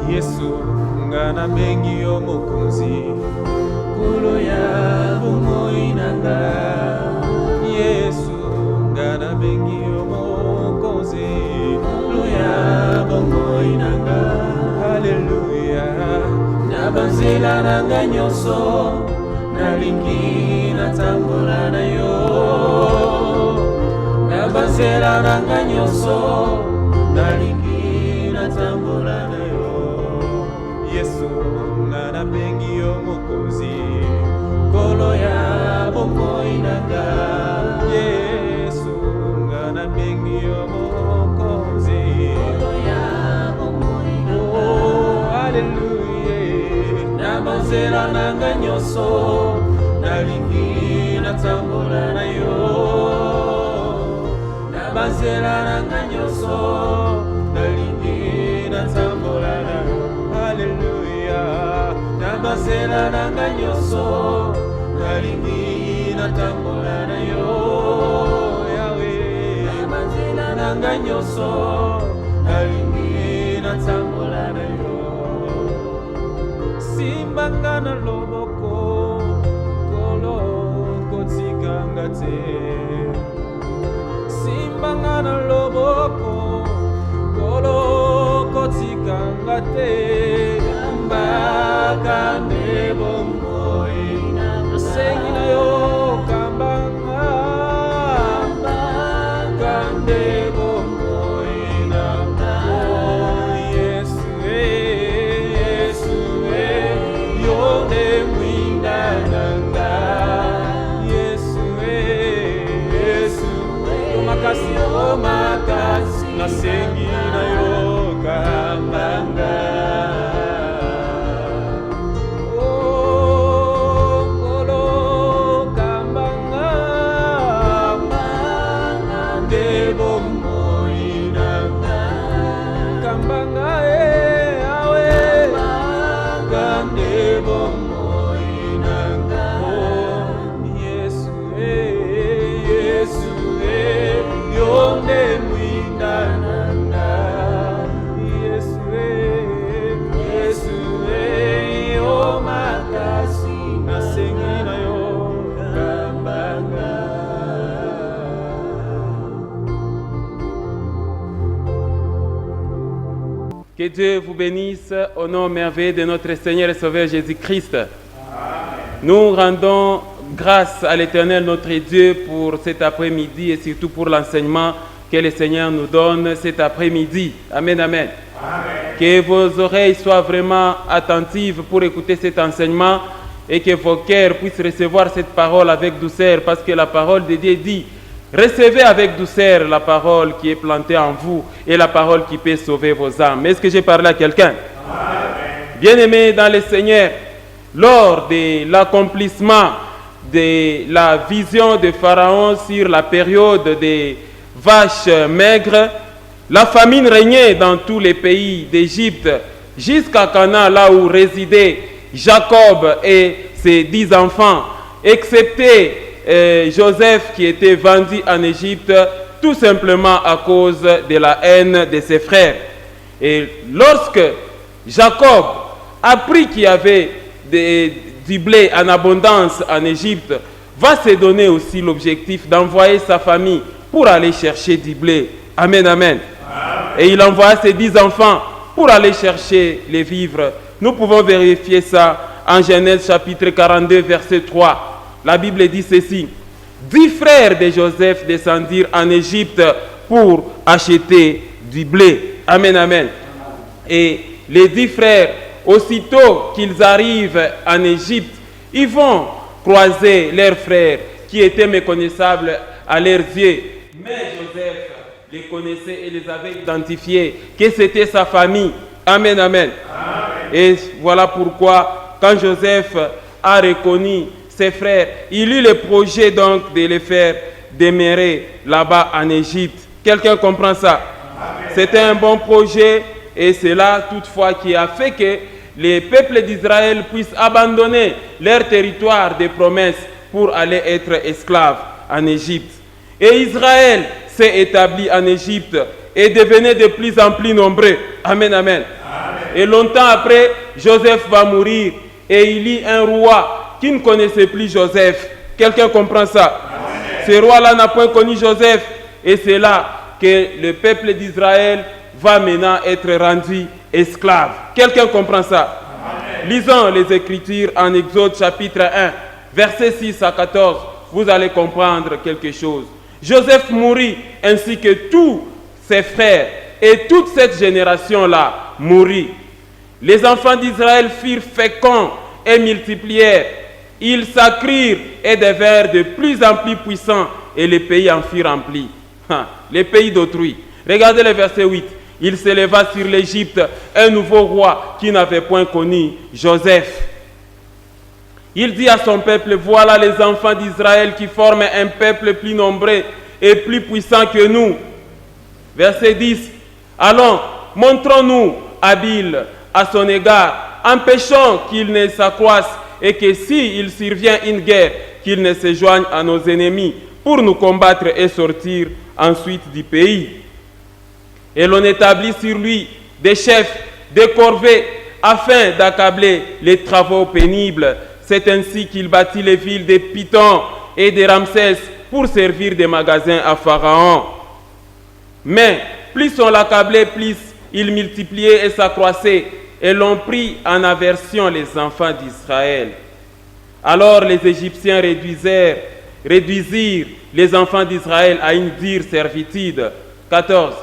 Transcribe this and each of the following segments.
Yesu ngana bengi yo mokunzi kolo ya bomoi nanga Yesu ngana bengi yo mokunzi kolo ya bomoi nanga Haleluya na banzela nanga nyoso nalingi natambola na yo na banzela nanga nyoso nalingi natambola na yo Yesu ngana bengi yo mokozi kolo ya bomoi nanga Yesu ngana bengi yo mokozi kolo ya bomoi nanga oh haleluya na banzela nanga nyoso nalingi natambola na yo na banzela nanga nyoso nalingi natambola na yo haleluya na banzela nanga nyoso nalingi natambola na yo Yahweh na banzela nanga nyoso nalingi natambola na yo simbanga na loboko kolo kotikanga te simbanga na loboko kolo kotikanga te kambaka nde bomoi nasengi na yo kambanga kambaka nde bomoi nanga Yesu Yesu yo nde mwinda nanga Yesu Yesu makasi nasengi na yo kambanga oh kolo kambanga kambanga nde bomoi nanga kambanga awe kambanga nde bomoi nanga oh Yesu Yesu yo nde mwinda nanga Yesu Yesu yo makasi nasengi na yo kambanga. Que Dieu vous bénisse au nom merveilleux de notre Seigneur et Sauveur Jésus-Christ. Nous rendons grâce à l'Éternel notre Dieu pour cet après-midi et surtout pour l'enseignement que le Seigneur nous donne cet après-midi. Amen, amen. Amen. Que vos oreilles soient vraiment attentives pour écouter cet enseignement et que vos cœurs puissent recevoir cette parole avec douceur parce que la parole de Dieu dit recevez avec douceur la parole qui est plantée en vous et la parole qui peut sauver vos âmes. Est-ce que j'ai parlé à quelqu'un? Bien-aimés dans le Seigneur, lors de l'accomplissement de la vision de Pharaon sur la période des vaches maigres, la famine régnait dans tous les pays d'Égypte, jusqu'à Canaan, là où résidaient Jacob et ses 10 enfants, excepté Joseph qui était vendu en Égypte tout simplement à cause de la haine de ses frères. Et lorsque Jacob apprit qu'il y avait du blé en abondance en Égypte, va se donner aussi l'objectif d'envoyer sa famille pour aller chercher du blé. Amen, amen. Et il envoie ses 10 enfants pour aller chercher les vivres. Nous pouvons vérifier ça en Genèse chapitre 42, verset 3. La Bible dit ceci. 10 frères de Joseph descendirent en Égypte pour acheter du blé. Amen, amen. Et les 10 frères, aussitôt qu'ils arrivent en Égypte, ils vont croiser leurs frères qui étaient méconnaissables à leurs yeux. Mais Joseph les connaissait et les avait identifiés, que c'était sa famille. Amen, amen. Amen. Et voilà pourquoi, quand Joseph a reconnu ses frères, il eut le projet donc de les faire demeurer là-bas en Égypte. Quelqu'un comprend ça? C'était un bon projet et c'est là toutefois qui a fait que les peuples d'Israël puissent abandonner leur territoire de promesse pour aller être esclaves en Égypte. Et Israël s'est établi en Égypte et devenait de plus en plus nombreux. Amen, amen. Amen. Et longtemps après, Joseph va mourir et il y a un roi qui ne connaissait plus Joseph. Quelqu'un comprend ça? Ce roi-là n'a point connu Joseph et c'est là que le peuple d'Israël va maintenant être rendu esclave. Quelqu'un comprend ça? Amen. Lisons les Écritures en Exode chapitre 1, versets 6 à 14. Vous allez comprendre quelque chose. Joseph mourut ainsi que tous ses frères et toute cette génération-là mourut. Les enfants d'Israël furent féconds et multiplièrent. Ils s'accrurent et devinrent de plus en plus puissants et les pays en furent remplis. Les pays d'autrui. Regardez le verset 8. Il s'éleva sur l'Égypte un nouveau roi qui n'avait point connu Joseph. Il dit à son peuple, voilà les enfants d'Israël qui forment un peuple plus nombreux et plus puissant que nous. Verset 10. Allons, montrons-nous habiles à son égard, empêchons qu'il ne s'accroisse et que s'il survient une guerre, qu'il ne se joigne à nos ennemis pour nous combattre et sortir ensuite du pays. Et l'on établit sur lui des chefs, des corvées, afin d'accabler les travaux pénibles. C'est ainsi qu'il bâtit les villes de Python et de Ramsès pour servir de magasins à Pharaon. Mais plus on l'accablait, plus il multipliait et s'accroissait, et l'on prit en aversion les enfants d'Israël. Alors les Égyptiens réduisirent les enfants d'Israël à une dure servitude. 14.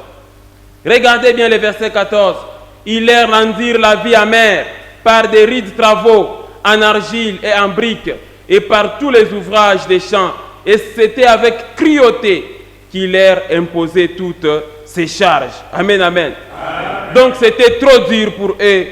Regardez bien le verset 14. Ils leur rendirent la vie amère par des rudes travaux en argile et en briques et par tous les ouvrages des champs. Et c'était avec cruauté qu'il leur imposait toutes ces charges. Amen, amen. Amen. Donc c'était trop dur pour eux.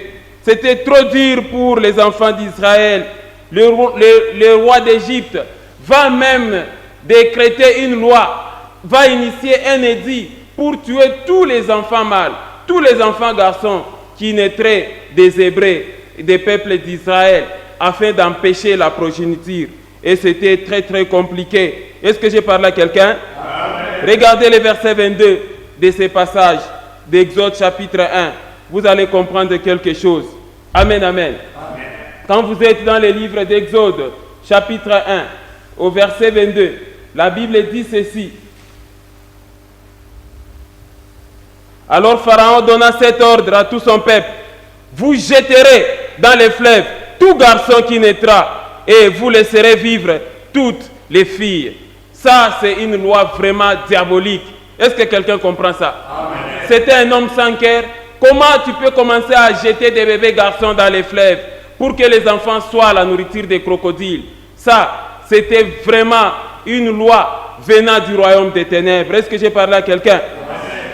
C'était trop dur pour les enfants d'Israël. Le roi d'Égypte va même décréter une loi, va initier un édit pour tuer tous les enfants mâles, tous les enfants garçons qui naîtraient des Hébreux, des peuples d'Israël, afin d'empêcher la progéniture. Et c'était très très compliqué. Est-ce que j'ai parlé à quelqu'un? Regardez le verset 22 de ce passage d'Exode chapitre 1. Vous allez comprendre quelque chose. Amen, amen. Amen. Quand vous êtes dans le livre d'Exode chapitre 1, au verset 22, la Bible dit ceci. Alors Pharaon donna cet ordre à tout son peuple. Vous jetterez dans les fleuves tout garçon qui naîtra et vous laisserez vivre toutes les filles. Ça, c'est une loi vraiment diabolique. Est-ce que quelqu'un comprend ça? Amen. C'était un homme sans cœur. Comment tu peux commencer à jeter des bébés garçons dans les fleuves pour que les enfants soient la nourriture des crocodiles? Ça, c'était vraiment une loi venant du royaume des ténèbres. Est-ce que j'ai parlé à quelqu'un?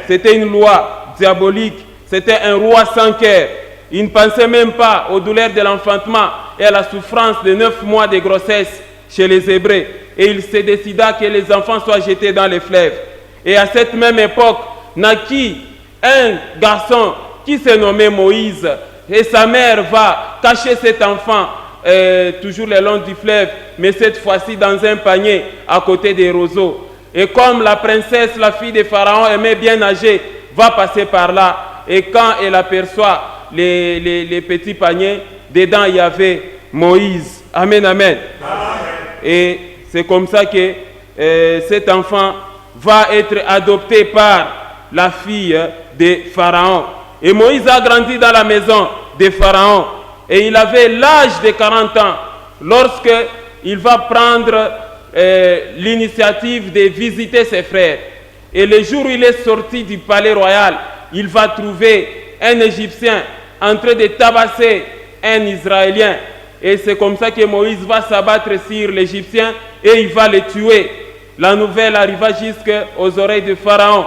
C'était une loi diabolique. C'était un roi sans cœur. Il ne pensait même pas aux douleurs de l'enfantement et à la souffrance de 9 mois de grossesse chez les Hébreux. Et il se décida que les enfants soient jetés dans les fleuves. Et à cette même époque, naquit un garçon qui se nommait Moïse. Et sa mère va cacher cet enfant toujours le long du fleuve, mais cette fois-ci dans un panier à côté des roseaux. Et comme la princesse, la fille de Pharaon, aimait bien nager, va passer par là. Et quand elle aperçoit les petits paniers, dedans il y avait Moïse. Amen, amen. Amen. Et c'est comme ça que cet enfant va être adopté par la fille de Pharaon. Et Moïse a grandi dans la maison de Pharaon. Et il avait l'âge de 40 ans lorsque il va prendre l'initiative de visiter ses frères. Et le jour où il est sorti du palais royal, il va trouver un Égyptien en train de tabasser un Israélien. Et c'est comme ça que Moïse va s'abattre sur l'Égyptien et il va le tuer. La nouvelle arriva jusqu'aux oreilles de Pharaon.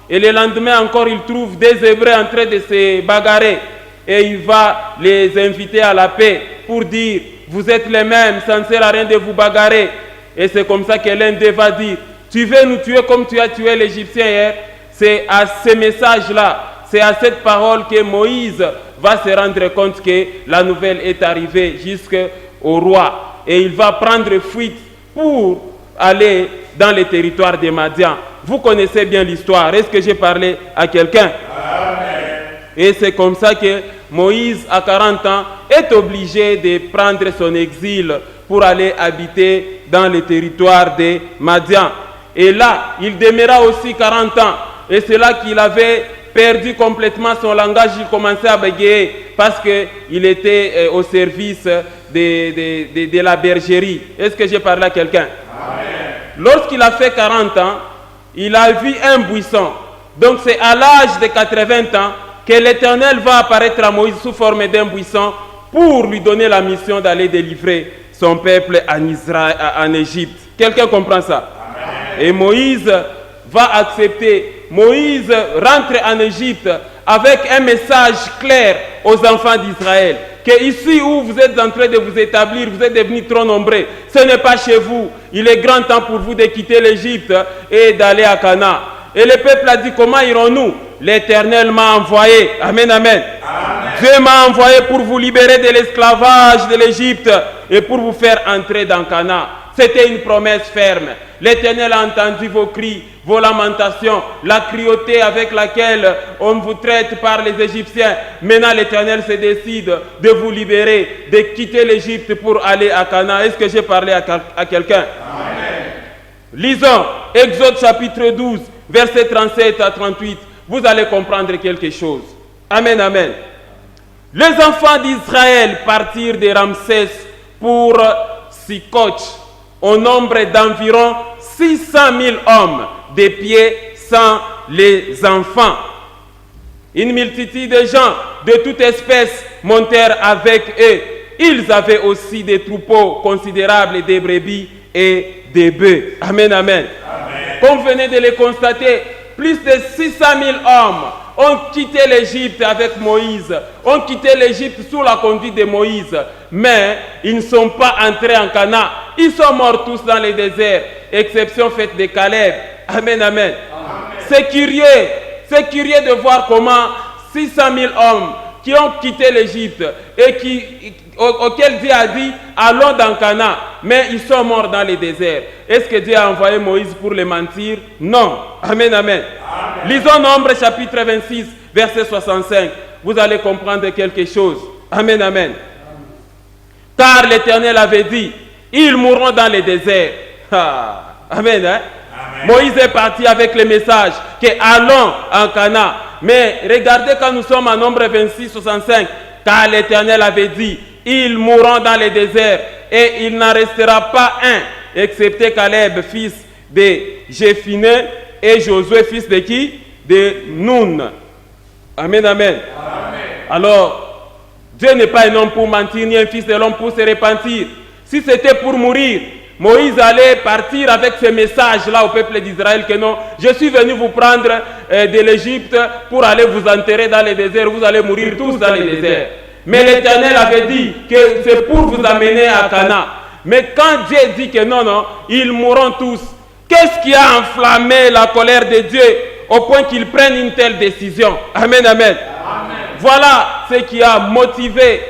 Et le lendemain encore, il trouve des Hébreux en train de se bagarrer. Et il va les inviter à la paix pour dire, vous êtes les mêmes, ça ne sert à rien de vous bagarrer. Et c'est comme ça que l'un d'eux va dire, tu veux nous tuer comme tu as tué l'Égyptien hier? C'est à ce message-là, c'est à cette parole que Moïse va se rendre compte que la nouvelle est arrivée jusqu'au roi. Et il va prendre fuite pour aller dans les territoires des Madian. Vous connaissez bien l'histoire. Est-ce que j'ai parlé à quelqu'un? Amen. Et c'est comme ça que Moïse, à 40 ans, est obligé de prendre son exil pour aller habiter dans le territoire de Madian. Et là, il demeura aussi 40 ans. Et c'est là qu'il avait perdu complètement son langage. Il commençait à bégayer parce qu'il était au service de la bergerie. Est-ce que j'ai parlé à quelqu'un? Lorsqu'il a fait 40 ans, il a vu un buisson. Donc c'est à l'âge de 80 ans que l'Éternel va apparaître à Moïse sous forme d'un buisson pour lui donner la mission d'aller délivrer son peuple en Égypte. Quelqu'un comprend ça? Amen. Et Moïse va accepter. Moïse rentre en Égypte avec un message clair aux enfants d'Israël. Que ici où vous êtes en train de vous établir, vous êtes devenus trop nombreux. Ce n'est pas chez vous. Il est grand temps pour vous de quitter l'Égypte et d'aller à Canaan. Et le peuple a dit, comment irons-nous? L'Éternel m'a envoyé. Amen, amen. Amen. Dieu m'a envoyé pour vous libérer de l'esclavage de l'Égypte et pour vous faire entrer dans Canaan. C'était une promesse ferme. L'Éternel a entendu vos cris, vos lamentations, la cruauté avec laquelle on vous traite par les Égyptiens. Maintenant, l'Éternel se décide de vous libérer, de quitter l'Égypte pour aller à Canaan. Est-ce que j'ai parlé à quelqu'un? Amen. Lisons Exode chapitre 12, versets 37 à 38. Vous allez comprendre quelque chose. Amen, amen. Les enfants d'Israël partirent de Ramsès pour Sikoch, au nombre d'environ 600 000 hommes, des pieds sans les enfants. Une multitude de gens de toute espèce montèrent avec eux. Ils avaient aussi des troupeaux considérables de brebis et des bœufs. Amen, amen. Amen. Comme vous venez de le constater, plus de 600 000 hommes ont quitté l'Égypte avec Moïse, ont quitté l'Égypte sous la conduite de Moïse, mais ils ne sont pas entrés en Canaan. Ils sont morts tous dans le désert, exception faite de Caleb. Amen, amen. C'est curieux de voir comment 600 000 hommes qui ont quitté l'Égypte et auxquels Dieu a dit allons dans Canaan, mais ils sont morts dans le désert. Est-ce que Dieu a envoyé Moïse pour les mentir? Non. Amen, amen. Lisons Nombre chapitre 26, verset 65. Vous allez comprendre quelque chose. Amen, amen. Car l'Éternel avait dit, ils mourront dans le désert. Ah, amen, hein? Amen. Moïse est parti avec le message que allons en Canaan. Mais regardez quand nous sommes en Nombre 26, 65. Car l'Éternel avait dit, ils mourront dans le désert et il n'en restera pas un, excepté Caleb, fils de Jéphuné, et Josué, fils de qui? De Nun. Amen, amen. Amen. Alors, Dieu n'est pas un homme pour mentir, ni un fils de l'homme pour se repentir. Si c'était pour mourir, Moïse allait partir avec ce message-là au peuple d'Israël que non, je suis venu vous prendre de l'Égypte pour aller vous enterrer dans le désert, vous allez mourir tous dans le désert. Mais l'Éternel avait dit que c'est pour vous amener à Canaan. Mais quand Dieu dit que non, non, ils mourront tous, qu'est-ce qui a enflammé la colère de Dieu au point qu'il prenne une telle décision? Amen, amen. Amen. Voilà ce qui a motivé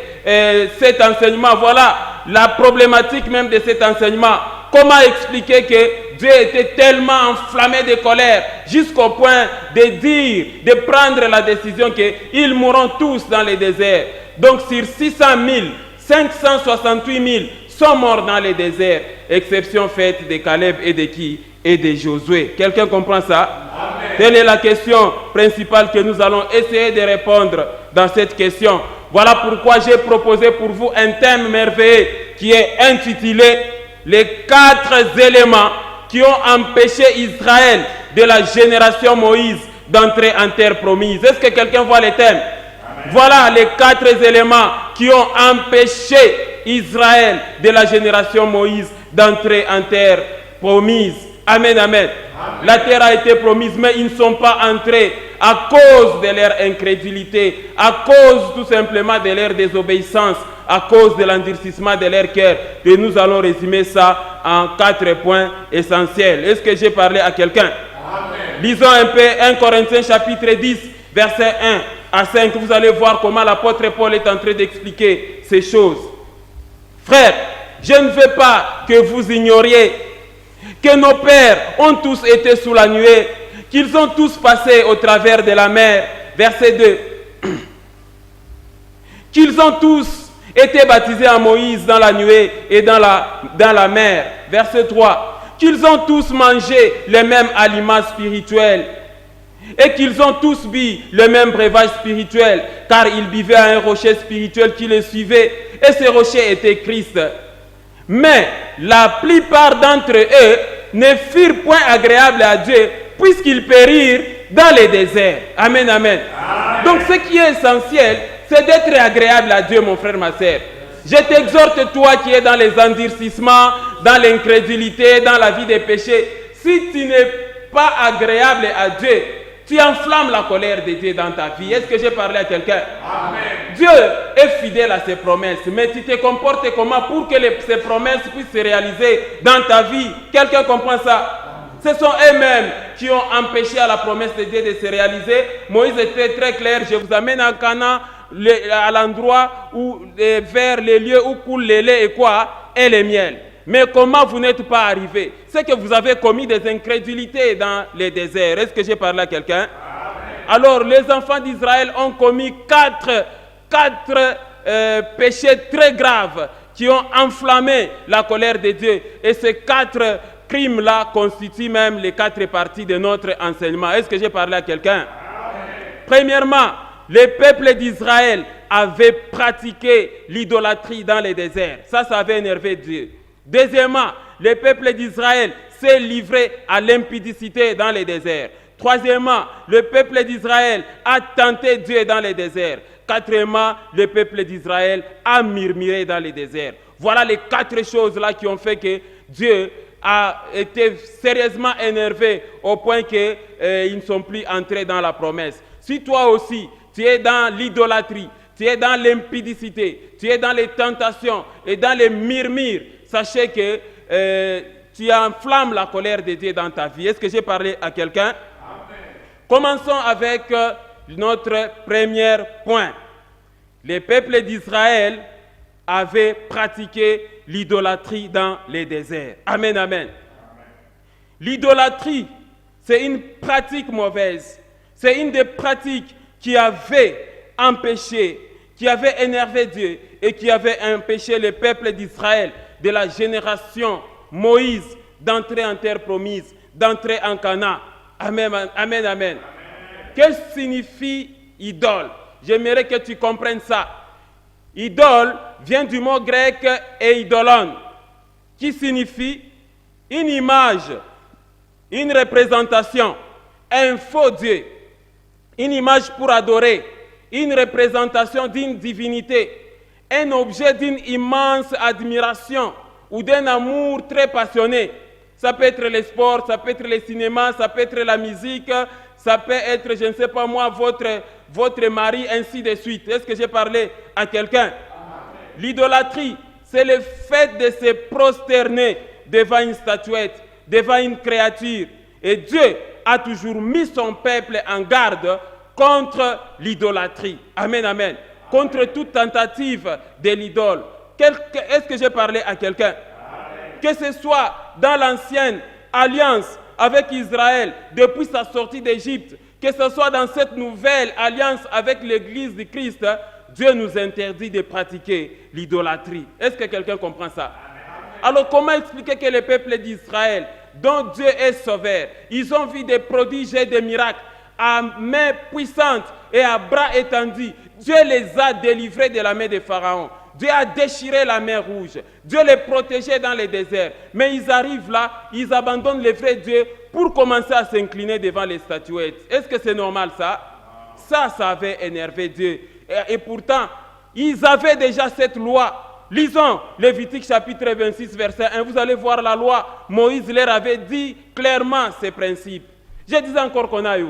cet enseignement. Voilà la problématique même de cet enseignement. Comment expliquer que Dieu était tellement enflammé de colère jusqu'au point de prendre la décision qu'ils mourront tous dans le désert. Donc sur 600 000, 568 000 sont morts dans le désert, exception faite de Caleb et de qui? Et de Josué. Quelqu'un comprend ça? Amen. Telle est la question principale que nous allons essayer de répondre dans cette question. Voilà pourquoi j'ai proposé pour vous un thème merveilleux qui est intitulé « Les 4 éléments qui ont empêché Israël de la génération Moïse d'entrer en terre promise ». Est-ce que quelqu'un voit le thème? Amen. Voilà les 4 éléments qui ont empêché Israël de la génération Moïse d'entrer en terre promise. Amen, amen. Amen. La terre a été promise, mais ils ne sont pas entrés à cause de leur incrédulité, à cause tout simplement de leur désobéissance, à cause de l'endurcissement de leur cœur. Et nous allons résumer ça en 4 points essentiels. Est-ce que j'ai parlé à quelqu'un? Amen. Lisons un peu 1 Corinthiens chapitre 10, verset 1 à 5. Vous allez voir comment l'apôtre Paul est en train d'expliquer ces choses. Frères, je ne veux pas que vous ignoriez que nos pères ont tous été sous la nuée, qu'ils ont tous passé au travers de la mer. Verset 2. qu'ils ont tous été baptisés en Moïse dans la nuée et dans la mer. Verset 3. Qu'ils ont tous mangé les mêmes aliments spirituels et qu'ils ont tous bu le même breuvage spirituel, car ils buvaient à un rocher spirituel qui les suivait, et ce rocher était Christ. Mais la plupart d'entre eux ne furent point agréables à Dieu, puisqu'ils périrent dans les déserts. Amen, amen. Donc ce qui est essentiel, c'est d'être agréable à Dieu, mon frère, ma sœur. Je t'exhorte, toi qui es dans les endurcissements, dans l'incrédulité, dans la vie des péchés, si tu n'es pas agréable à Dieu, tu enflammes la colère de Dieu dans ta vie. Est-ce que j'ai parlé à quelqu'un? Amen. Dieu est fidèle à ses promesses, mais tu te comportes comment pour que ces promesses puissent se réaliser dans ta vie? Quelqu'un comprend ça? Ce sont eux-mêmes qui ont empêché à la promesse de Dieu de se réaliser. Moïse était très clair: je vous amène à Canaan, à l'endroit où, vers les lieux où coule le lait et quoi? Et le miel. Mais comment vous n'êtes pas arrivé? C'est que vous avez commis des incrédulités dans les déserts. Est-ce que j'ai parlé à quelqu'un? Alors, les enfants d'Israël ont commis quatre péchés très graves qui ont enflammé la colère de Dieu. Et ces 4 crimes-là constituent même les 4 parties de notre enseignement. Est-ce que j'ai parlé à quelqu'un? Premièrement, les peuples d'Israël avaient pratiqué l'idolâtrie dans les déserts. Ça avait énervé Dieu. Deuxièmement, le peuple d'Israël s'est livré à l'impudicité dans les déserts. Troisièmement, le peuple d'Israël a tenté Dieu dans les déserts. Quatrièmement, le peuple d'Israël a murmuré dans les déserts. Voilà les 4 choses-là qui ont fait que Dieu a été sérieusement énervé au point qu'ils ne sont plus entrés dans la promesse. Si toi aussi, tu es dans l'idolâtrie, tu es dans l'impudicité, tu es dans les tentations et dans les murmures, sachez que tu enflammes la colère de Dieu dans ta vie. Est-ce que j'ai parlé à quelqu'un? Commençons avec notre premier point. Les peuples d'Israël avaient pratiqué l'idolâtrie dans les déserts. Amen, amen. L'idolâtrie, c'est une pratique mauvaise. C'est une des pratiques qui avait empêché, qui avait énervé Dieu et qui avait empêché le peuple d'Israël de la génération Moïse d'entrer en terre promise, d'entrer en Canaan. Amen, amen, amen. Qu'est-ce que signifie idole? J'aimerais que tu comprennes ça. Idole vient du mot grec eidolon, qui signifie une image, une représentation, un faux Dieu, une image pour adorer, une représentation d'une divinité, un objet d'une immense admiration ou d'un amour très passionné. Ça peut être le sport, ça peut être le cinéma, ça peut être la musique, ça peut être, je ne sais pas moi, votre mari, ainsi de suite. Est-ce que j'ai parlé à quelqu'un? L'idolâtrie, c'est le fait de se prosterner devant une statuette, devant une créature. Et Dieu a toujours mis son peuple en garde contre l'idolâtrie. Amen, amen. Contre toute tentative de l'idole. Est-ce que j'ai parlé à quelqu'un? Que ce soit dans l'ancienne alliance avec Israël depuis sa sortie d'Égypte, que ce soit dans cette nouvelle alliance avec l'Église de Christ, Dieu nous interdit de pratiquer l'idolâtrie. Est-ce que quelqu'un comprend ça? Alors comment expliquer que le peuple d'Israël, dont Dieu est sauveur, ils ont vu des prodiges et des miracles à main puissante et à bras étendus? Dieu les a délivrés de la main de Pharaon. Dieu a déchiré la mer Rouge. Dieu les protégeait dans les déserts. Mais ils arrivent là, ils abandonnent le vrai Dieu pour commencer à s'incliner devant les statuettes. Est-ce que c'est normal ça? Ça avait énervé Dieu. Et pourtant, ils avaient déjà cette loi. Lisons Lévitique chapitre 26, verset 1. Vous allez voir la loi. Moïse leur avait dit clairement ces principes. Je dis encore qu'on a eu.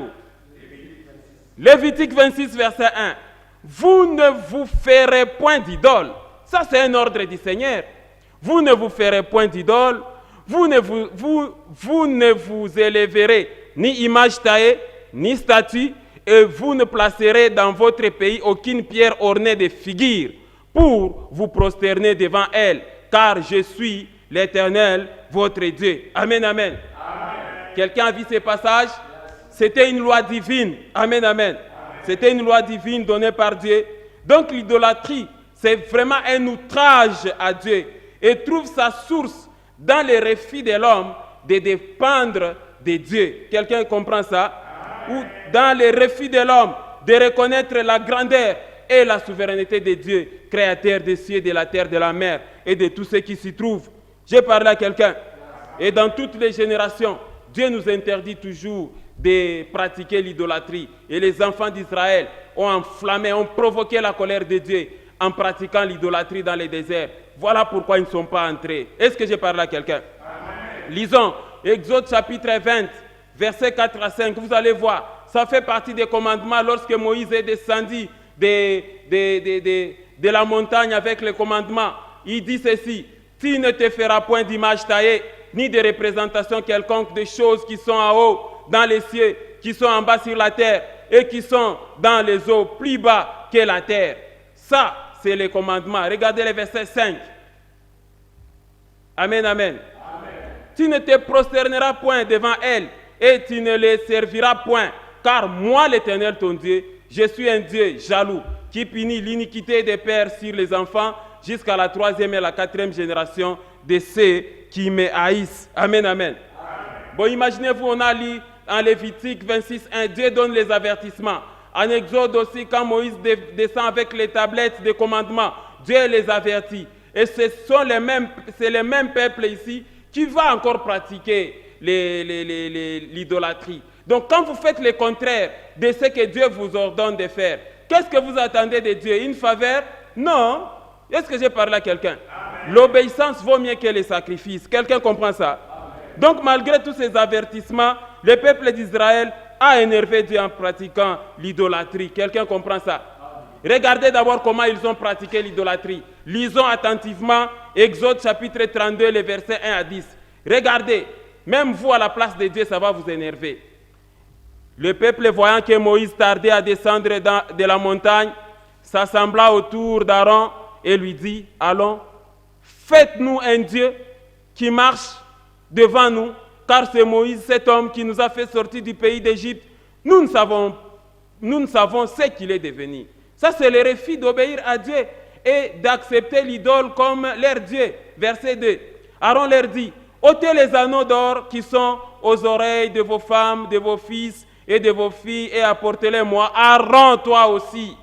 Lévitique 26, verset 1. Vous ne vous ferez point d'idole. Ça, c'est un ordre du Seigneur. Vous ne vous ferez point d'idole. Vous ne vous élèverez ni image taillée, ni statue, et vous ne placerez dans votre pays aucune pierre ornée de figures pour vous prosterner devant elle, car je suis l'Éternel, votre Dieu. Amen, amen. Quelqu'un a vu ces passages? C'était une loi divine. Amen, amen. C'était une loi divine donnée par Dieu. Donc l'idolâtrie, c'est vraiment un outrage à Dieu et trouve sa source dans le refus de l'homme de dépendre de Dieu. Quelqu'un comprend ça? Ou dans le refus de l'homme de reconnaître la grandeur et la souveraineté de Dieu, créateur des cieux, de la terre, de la mer et de tout ce qui s'y trouve. J'ai parlé à quelqu'un. Et dans toutes les générations, Dieu nous interdit toujours de pratiquer l'idolâtrie. Et les enfants d'Israël ont enflammé, ont provoqué la colère de Dieu en pratiquant l'idolâtrie dans les déserts. Voilà pourquoi ils ne sont pas entrés. Est-ce que j'ai parlé à quelqu'un? Lisons Exode chapitre 20, versets 4 à 5. Vous allez voir, ça fait partie des commandements lorsque Moïse est descendu de la montagne avec les commandements. Il dit ceci: tu ne te feras point d'image taillée, ni de représentation quelconque des choses qui sont en haut dans les cieux, qui sont en bas sur la terre et qui sont dans les eaux plus bas que la terre. Ça, c'est les commandements. Regardez le verset 5. Amen, amen. Tu ne te prosterneras point devant elles et tu ne les serviras point, car moi, l'Éternel ton Dieu, je suis un Dieu jaloux qui punit l'iniquité des pères sur les enfants jusqu'à la 3e et la 4e génération de ceux qui me haïssent. Amen, amen. Bon, imaginez-vous, on a lu en Lévitique 26:1, Dieu donne les avertissements. En Exode aussi, quand Moïse descend avec les tablettes des commandements, Dieu les avertit. Et c'est le même peuple ici qui va encore pratiquer l'idolâtrie. Donc quand vous faites le contraire de ce que Dieu vous ordonne de faire, qu'est-ce que vous attendez de Dieu? Une faveur? Non. Est-ce que j'ai parlé à quelqu'un? L'obéissance vaut mieux que les sacrifices. Quelqu'un comprend ça? Amen. Donc malgré tous ces avertissements, le peuple d'Israël a énervé Dieu en pratiquant l'idolâtrie. Quelqu'un comprend ça? Amen. Regardez d'abord comment ils ont pratiqué l'idolâtrie. Lisons attentivement Exode chapitre 32, les versets 1 à 10. Regardez, même vous à la place de Dieu, ça va vous énerver. Le peuple, voyant que Moïse tardait à descendre de la montagne, s'assembla autour d'Aaron et lui dit: allons, faites-nous un Dieu qui marche devant nous, car c'est Moïse, cet homme qui nous a fait sortir du pays d'Égypte. Nous ne savons ce qu'il est devenu. Ça, c'est le refus d'obéir à Dieu et d'accepter l'idole comme leur Dieu. Verset 2. Aaron leur dit: ôtez les anneaux d'or qui sont aux oreilles de vos femmes, de vos fils et de vos filles et apportez-les-moi. Aaron, toi aussi.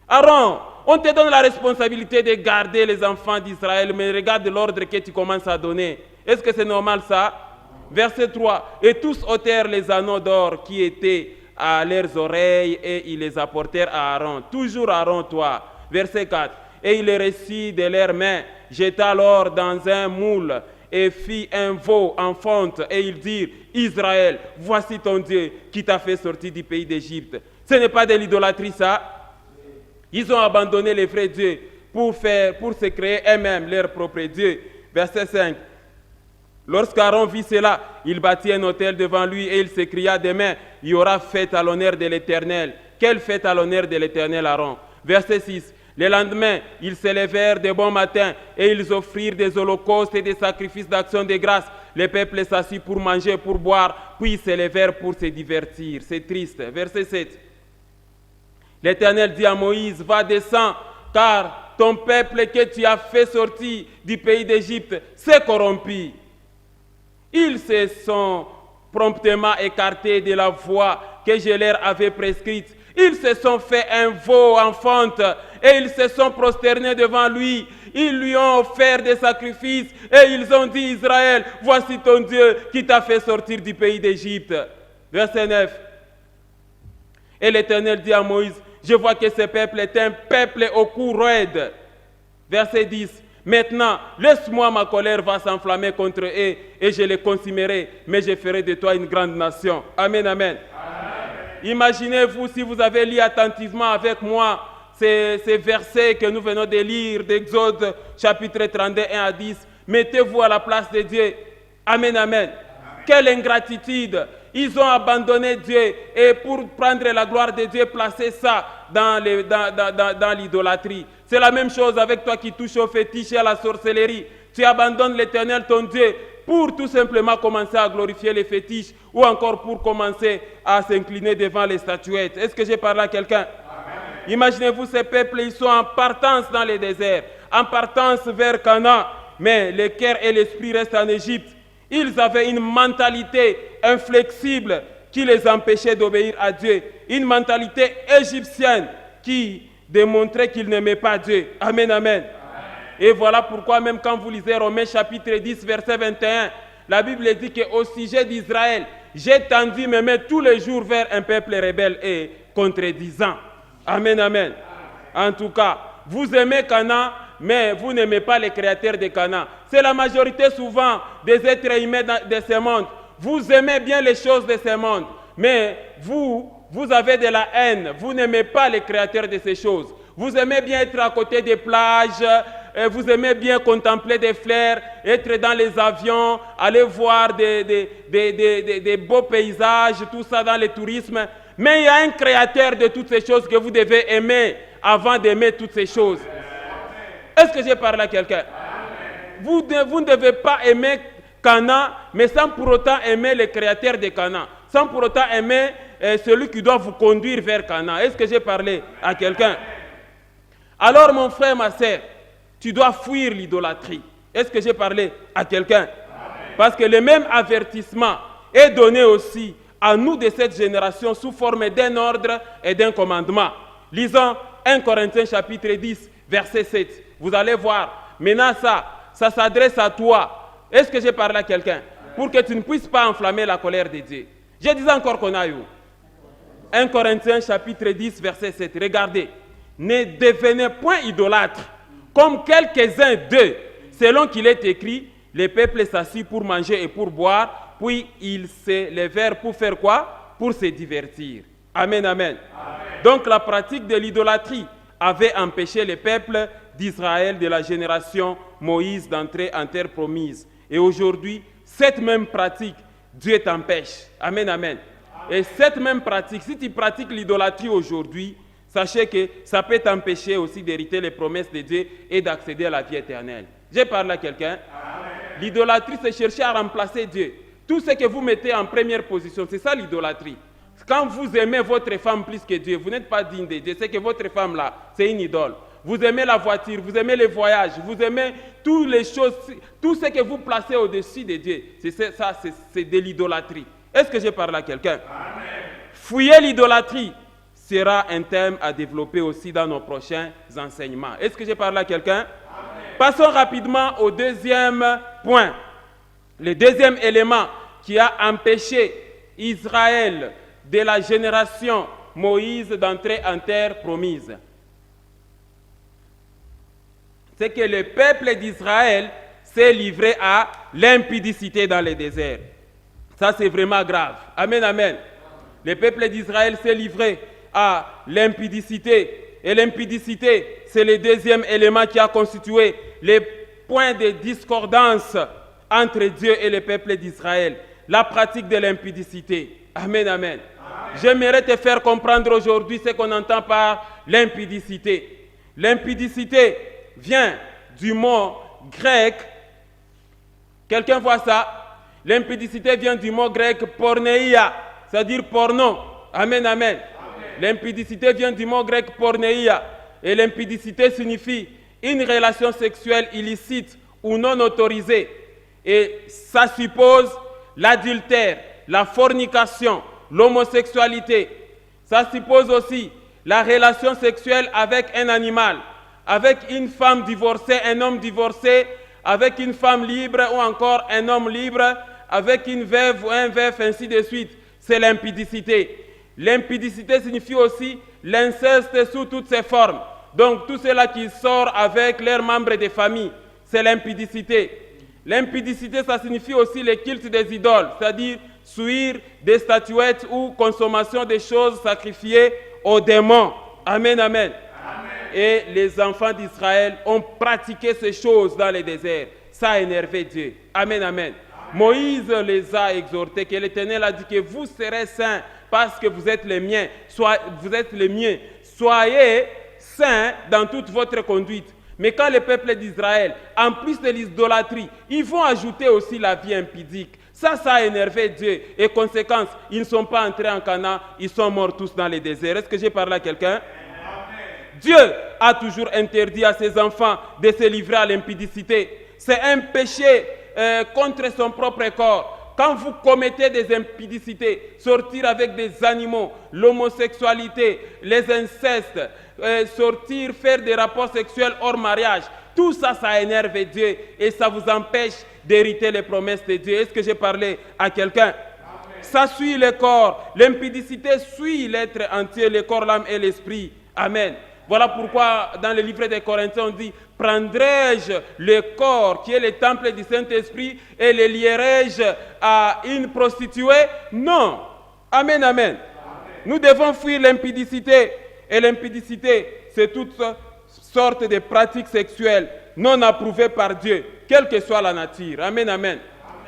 Aaron, on te donne la responsabilité de garder les enfants d'Israël, mais regarde l'ordre que tu commences à donner. Est-ce que c'est normal ça? Verset 3. Et tous ôtèrent les anneaux d'or qui étaient à leurs oreilles et ils les apportèrent à Aaron. Toujours Aaron, toi. Verset 4. Et il les reçut de leurs mains, jeta l'or dans un moule et fit un veau en fonte. Et ils dirent: Israël, voici ton Dieu qui t'a fait sortir du pays d'Égypte. Ce n'est pas de l'idolâtrie ça? Ils ont abandonné les vrais dieux pour se créer eux-mêmes leur propre Dieu. Verset 5. Lorsqu'Aaron vit cela, il bâtit un autel devant lui et il s'écria: demain, il y aura fête à l'honneur de l'Éternel. Quelle fête à l'honneur de l'Éternel, Aaron? Verset 6. Le lendemain, ils se levèrent de bon matin et ils offrirent des holocaustes et des sacrifices d'action de grâce. Le peuple s'assit pour manger, pour boire, puis ils se levèrent pour se divertir. C'est triste. Verset 7. L'Éternel dit à Moïse: va, descends, car ton peuple que tu as fait sortir du pays d'Égypte s'est corrompu. Ils se sont promptement écartés de la voie que je leur avais prescrite. Ils se sont fait un veau en fonte et ils se sont prosternés devant lui. Ils lui ont offert des sacrifices et ils ont dit: Israël, voici ton Dieu qui t'a fait sortir du pays d'Égypte. Verset 9. Et l'Éternel dit à Moïse: je vois que ce peuple est un peuple au cou raide. Verset 10. Maintenant, laisse-moi, ma colère va s'enflammer contre eux et je les consumerai, mais je ferai de toi une grande nation. Amen, amen. Imaginez-vous, si vous avez lu attentivement avec moi ces versets que nous venons de lire d'Exode chapitre 32, 1 à 10, mettez-vous à la place de Dieu. Amen, amen. Quelle ingratitude! Ils ont abandonné Dieu et pour prendre la gloire de Dieu, placer ça dans l'idolâtrie. C'est la même chose avec toi qui touches au fétiche et à la sorcellerie. Tu abandonnes l'Éternel, ton Dieu, pour tout simplement commencer à glorifier les fétiches ou encore pour commencer à s'incliner devant les statuettes. Est-ce que j'ai parlé à quelqu'un? Imaginez-vous ces peuples, ils sont en partance dans les déserts, en partance vers Canaan, mais le cœur et l'esprit restent en Égypte. Ils avaient une mentalité inflexible qui les empêchait d'obéir à Dieu, une mentalité égyptienne qui démontrait qu'ils n'aimaient pas Dieu. Amen, amen. Et voilà pourquoi même quand vous lisez Romains chapitre 10, verset 21, la Bible dit qu'au sujet d'Israël, j'ai tendu mes mains tous les jours vers un peuple rebelle et contredisant. Amen, amen. En tout cas, vous aimez Canaan, mais vous n'aimez pas les créateurs de Canaan. C'est la majorité souvent des êtres humains de ce monde. Vous aimez bien les choses de ce monde, mais vous avez de la haine. Vous n'aimez pas les créateurs de ces choses. Vous aimez bien être à côté des plages, vous aimez bien contempler des fleurs, être dans les avions, aller voir des beaux paysages, tout ça dans le tourisme. Mais il y a un créateur de toutes ces choses que vous devez aimer avant d'aimer toutes ces choses. Est-ce que j'ai parlé à quelqu'un? Vous ne devez pas aimer Canaan, mais sans pour autant aimer le créateur de Canaan. Sans pour autant aimer celui qui doit vous conduire vers Canaan. Est-ce que j'ai parlé à quelqu'un? Alors mon frère, ma sœur, tu dois fuir l'idolâtrie. Est-ce que j'ai parlé à quelqu'un? Parce que le même avertissement est donné aussi à nous de cette génération sous forme d'un ordre et d'un commandement. Lisons 1 Corinthiens chapitre 10, verset 7. Vous allez voir, maintenant ça s'adresse à toi. Est-ce que j'ai parlé à quelqu'un? Pour que tu ne puisses pas enflammer la colère de Dieu. Je disais encore qu'on a eu 1 Corinthiens chapitre 10, verset 7. Regardez. Ne devenez point idolâtres, comme quelques-uns d'eux, selon qu'il est écrit, les peuples s'assit pour manger et pour boire, puis ils se levèrent pour faire quoi? Pour se divertir. Amen, amen. Donc la pratique de l'idolâtrie avait empêché les peuples d'Israël de la génération Moïse d'entrer en terre promise. Et aujourd'hui, cette même pratique, Dieu t'empêche. Amen, amen. Et cette même pratique, si tu pratiques l'idolâtrie aujourd'hui, sachez que ça peut t'empêcher aussi d'hériter les promesses de Dieu et d'accéder à la vie éternelle. J'ai parlé à quelqu'un? L'idolâtrie, c'est chercher à remplacer Dieu. Tout ce que vous mettez en première position, c'est ça l'idolâtrie. Quand vous aimez votre femme plus que Dieu, vous n'êtes pas digne de Dieu. C'est que votre femme là, c'est une idole. Vous aimez la voiture, vous aimez les voyages, vous aimez toutes les choses, tout ce que vous placez au-dessus de Dieu. C'est de l'idolâtrie. Est-ce que j'ai parlé à quelqu'un? Fuyez l'idolâtrie sera un thème à développer aussi dans nos prochains enseignements. Est-ce que j'ai parlé à quelqu'un? Passons rapidement au deuxième point. Le deuxième élément qui a empêché Israël de la génération Moïse d'entrer en terre promise, c'est que le peuple d'Israël s'est livré à l'impudicité dans le désert. Ça, c'est vraiment grave. Amen, amen. Le peuple d'Israël s'est livré à l'impudicité. Et l'impudicité, c'est le deuxième élément qui a constitué les points de discordance entre Dieu et le peuple d'Israël. La pratique de l'impudicité. Amen, amen. J'aimerais te faire comprendre aujourd'hui ce qu'on entend par l'impudicité. L'impudicité vient du mot grec. Quelqu'un voit ça? L'impudicité vient du mot grec porneia, c'est-à-dire porno. Amen, amen. L'impudicité vient du mot grec porneia. Et l'impudicité signifie une relation sexuelle illicite ou non autorisée. Et ça suppose l'adultère, la fornication, l'homosexualité. Ça suppose aussi la relation sexuelle avec un animal, avec une femme divorcée, un homme divorcé, avec une femme libre ou encore un homme libre, avec une veuve ou un veuf, ainsi de suite. C'est l'impudicité. L'impudicité signifie aussi l'inceste sous toutes ses formes. Donc tout cela qui sort avec leurs membres de famille, c'est l'impudicité. L'impudicité, ça signifie aussi le culte des idoles, c'est-à-dire suivre des statuettes ou consommation des choses sacrifiées aux démons. Amen, amen. Et les enfants d'Israël ont pratiqué ces choses dans le désert. Ça a énervé Dieu. Amen, amen. Moïse les a exhortés, que l'Éternel a dit que vous serez saints parce que vous êtes les miens. Vous êtes les miens. Soyez saints dans toute votre conduite. Mais quand le peuple d'Israël, en plus de l'idolâtrie, ils vont ajouter aussi la vie impudique. Ça a énervé Dieu. Et conséquence, ils ne sont pas entrés en Canaan, ils sont morts tous dans le désert. Est-ce que j'ai parlé à quelqu'un? Dieu a toujours interdit à ses enfants de se livrer à l'impudicité. C'est un péché contre son propre corps. Quand vous commettez des impudicités, sortir avec des animaux, l'homosexualité, les incestes, sortir, faire des rapports sexuels hors mariage, tout ça, ça énerve Dieu et ça vous empêche d'hériter les promesses de Dieu. Est-ce que j'ai parlé à quelqu'un? Ça suit le corps. L'impudicité suit l'être entier, le corps, l'âme et l'esprit. Amen. Voilà pourquoi dans le livre des Corinthiens, on dit « Prendrai-je le corps qui est le temple du Saint-Esprit et le lierai-je à une prostituée ?» Non. Amen, amen. Nous devons fuir l'impudicité. Et l'impudicité, c'est toutes sortes de pratiques sexuelles non approuvées par Dieu, quelle que soit la nature. Amen, amen.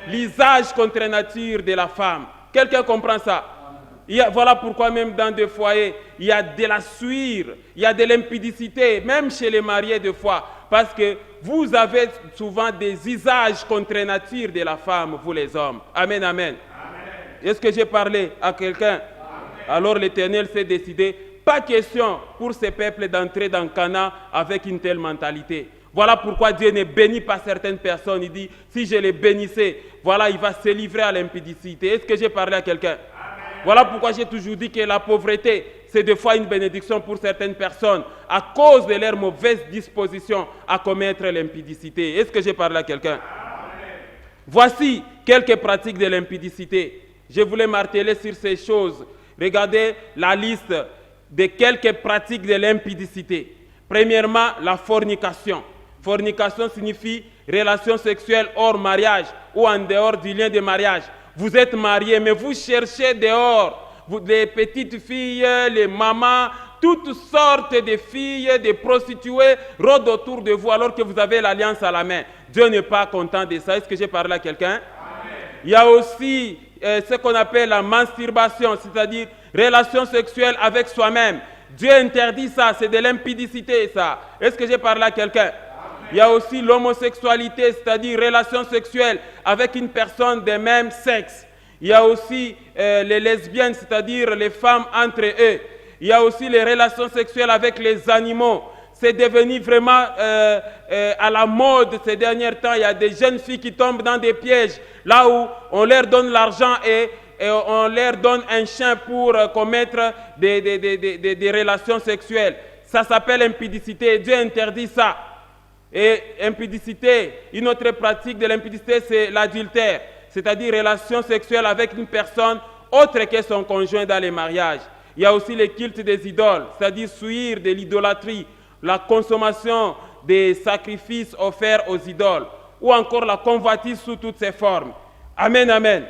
L'usage contre nature de la femme. Quelqu'un comprend ça? Voilà pourquoi même dans des foyers, il y a de la suire, il y a de l'impudicité, même chez les mariés des fois, parce que vous avez souvent des usages contre nature de la femme, vous les hommes. Amen, amen. Est-ce que j'ai parlé à quelqu'un? Alors l'Éternel s'est décidé, pas question pour ces peuples d'entrer dans Canaan avec une telle mentalité. Voilà pourquoi Dieu ne bénit pas certaines personnes. Il dit, si je les bénissais, voilà, il va se livrer à l'impudicité. Est-ce que j'ai parlé à quelqu'un? Voilà pourquoi j'ai toujours dit que la pauvreté, c'est des fois une bénédiction pour certaines personnes à cause de leur mauvaise disposition à commettre l'impudicité. Est-ce que j'ai parlé à quelqu'un? Voici quelques pratiques de l'impudicité. Je voulais marteler sur ces choses. Regardez la liste de quelques pratiques de l'impudicité. Premièrement, la fornication. Fornication signifie relation sexuelle hors mariage ou en dehors du lien de mariage. Vous êtes mariés, mais vous cherchez dehors. Les petites filles, les mamans, toutes sortes de filles, de prostituées rôdent autour de vous alors que vous avez l'alliance à la main. Dieu n'est pas content de ça. Est-ce que j'ai parlé à quelqu'un? Il y a aussi ce qu'on appelle la masturbation, c'est-à-dire relation sexuelle avec soi-même. Dieu interdit ça, c'est de l'impudicité ça. Est-ce que j'ai parlé à quelqu'un? Il y a aussi l'homosexualité, c'est-à-dire relation sexuelle avec une personne de même sexe. Il y a aussi les lesbiennes, c'est-à-dire les femmes entre eux. Il y a aussi les relations sexuelles avec les animaux. C'est devenu vraiment à la mode ces derniers temps. Il y a des jeunes filles qui tombent dans des pièges, là où on leur donne l'argent et on leur donne un chien pour commettre des relations sexuelles. Ça s'appelle impudicité. Dieu interdit ça. Et impudicité, une autre pratique de l'impudicité, c'est l'adultère, c'est-à-dire relation sexuelle avec une personne autre que son conjoint dans les mariages. Il y a aussi le culte des idoles, c'est-à-dire suivre de l'idolâtrie, la consommation des sacrifices offerts aux idoles, ou encore la convoitise sous toutes ses formes. Amen, amen.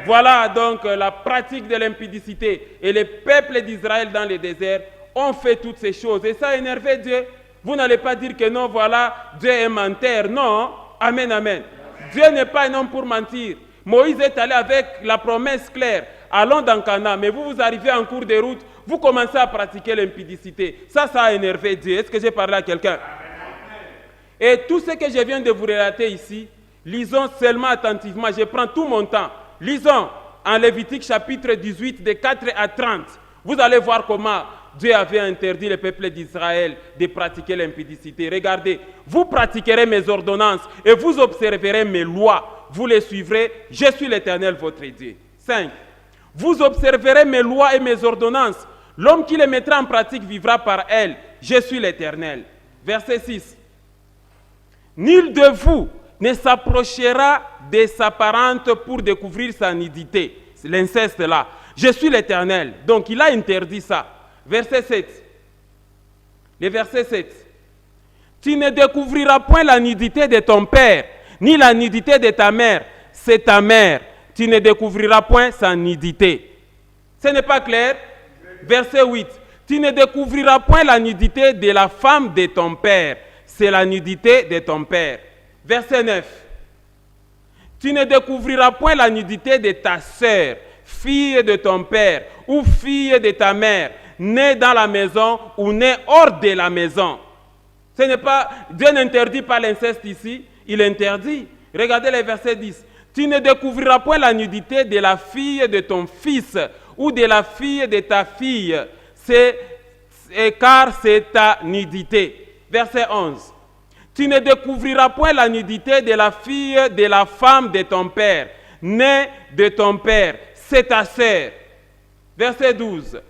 Voilà donc la pratique de l'impudicité. Et les peuples d'Israël dans le désert ont fait toutes ces choses. Et ça a énervé Dieu. Vous n'allez pas dire que non, voilà, Dieu est menteur. Non, amen, amen. Dieu n'est pas un homme pour mentir. Moïse est allé avec la promesse claire. Allons dans Canaan, mais vous arrivez en cours de route, vous commencez à pratiquer l'impudicité. Ça a énervé Dieu. Est-ce que j'ai parlé à quelqu'un? Et tout ce que je viens de vous relater ici, lisons seulement attentivement. Je prends tout mon temps. Lisons en Lévitique chapitre 18, de 4 à 30. Vous allez voir comment Dieu avait interdit le peuple d'Israël de pratiquer l'impudicité. Regardez, vous pratiquerez mes ordonnances et vous observerez mes lois. Vous les suivrez, je suis l'Éternel votre Dieu. 5. Vous observerez mes lois et mes ordonnances. L'homme qui les mettra en pratique vivra par elles. Je suis l'Éternel. Verset 6. Nul de vous ne s'approchera de sa parente pour découvrir sa nudité. C'est l'inceste là. Je suis l'Éternel. Donc il a interdit ça. Verset 7. Le verset 7. Tu ne découvriras point la nudité de ton père, ni la nudité de ta mère. C'est ta mère. Tu ne découvriras point sa nudité. Ce n'est pas clair? Verset 8. Tu ne découvriras point la nudité de la femme de ton père. C'est la nudité de ton père. Verset 9. Tu ne découvriras point la nudité de ta sœur, fille de ton père, ou fille de ta mère, née dans la maison ou née hors de la maison. Ce n'est pas, Dieu n'interdit pas l'inceste ici, il interdit. Regardez le verset 10. Tu ne découvriras point la nudité de la fille de ton fils ou de la fille de ta fille. car c'est ta nudité. Verset 11. Tu ne découvriras point la nudité de la fille de la femme de ton père, née de ton père, c'est ta sœur. Verset 12.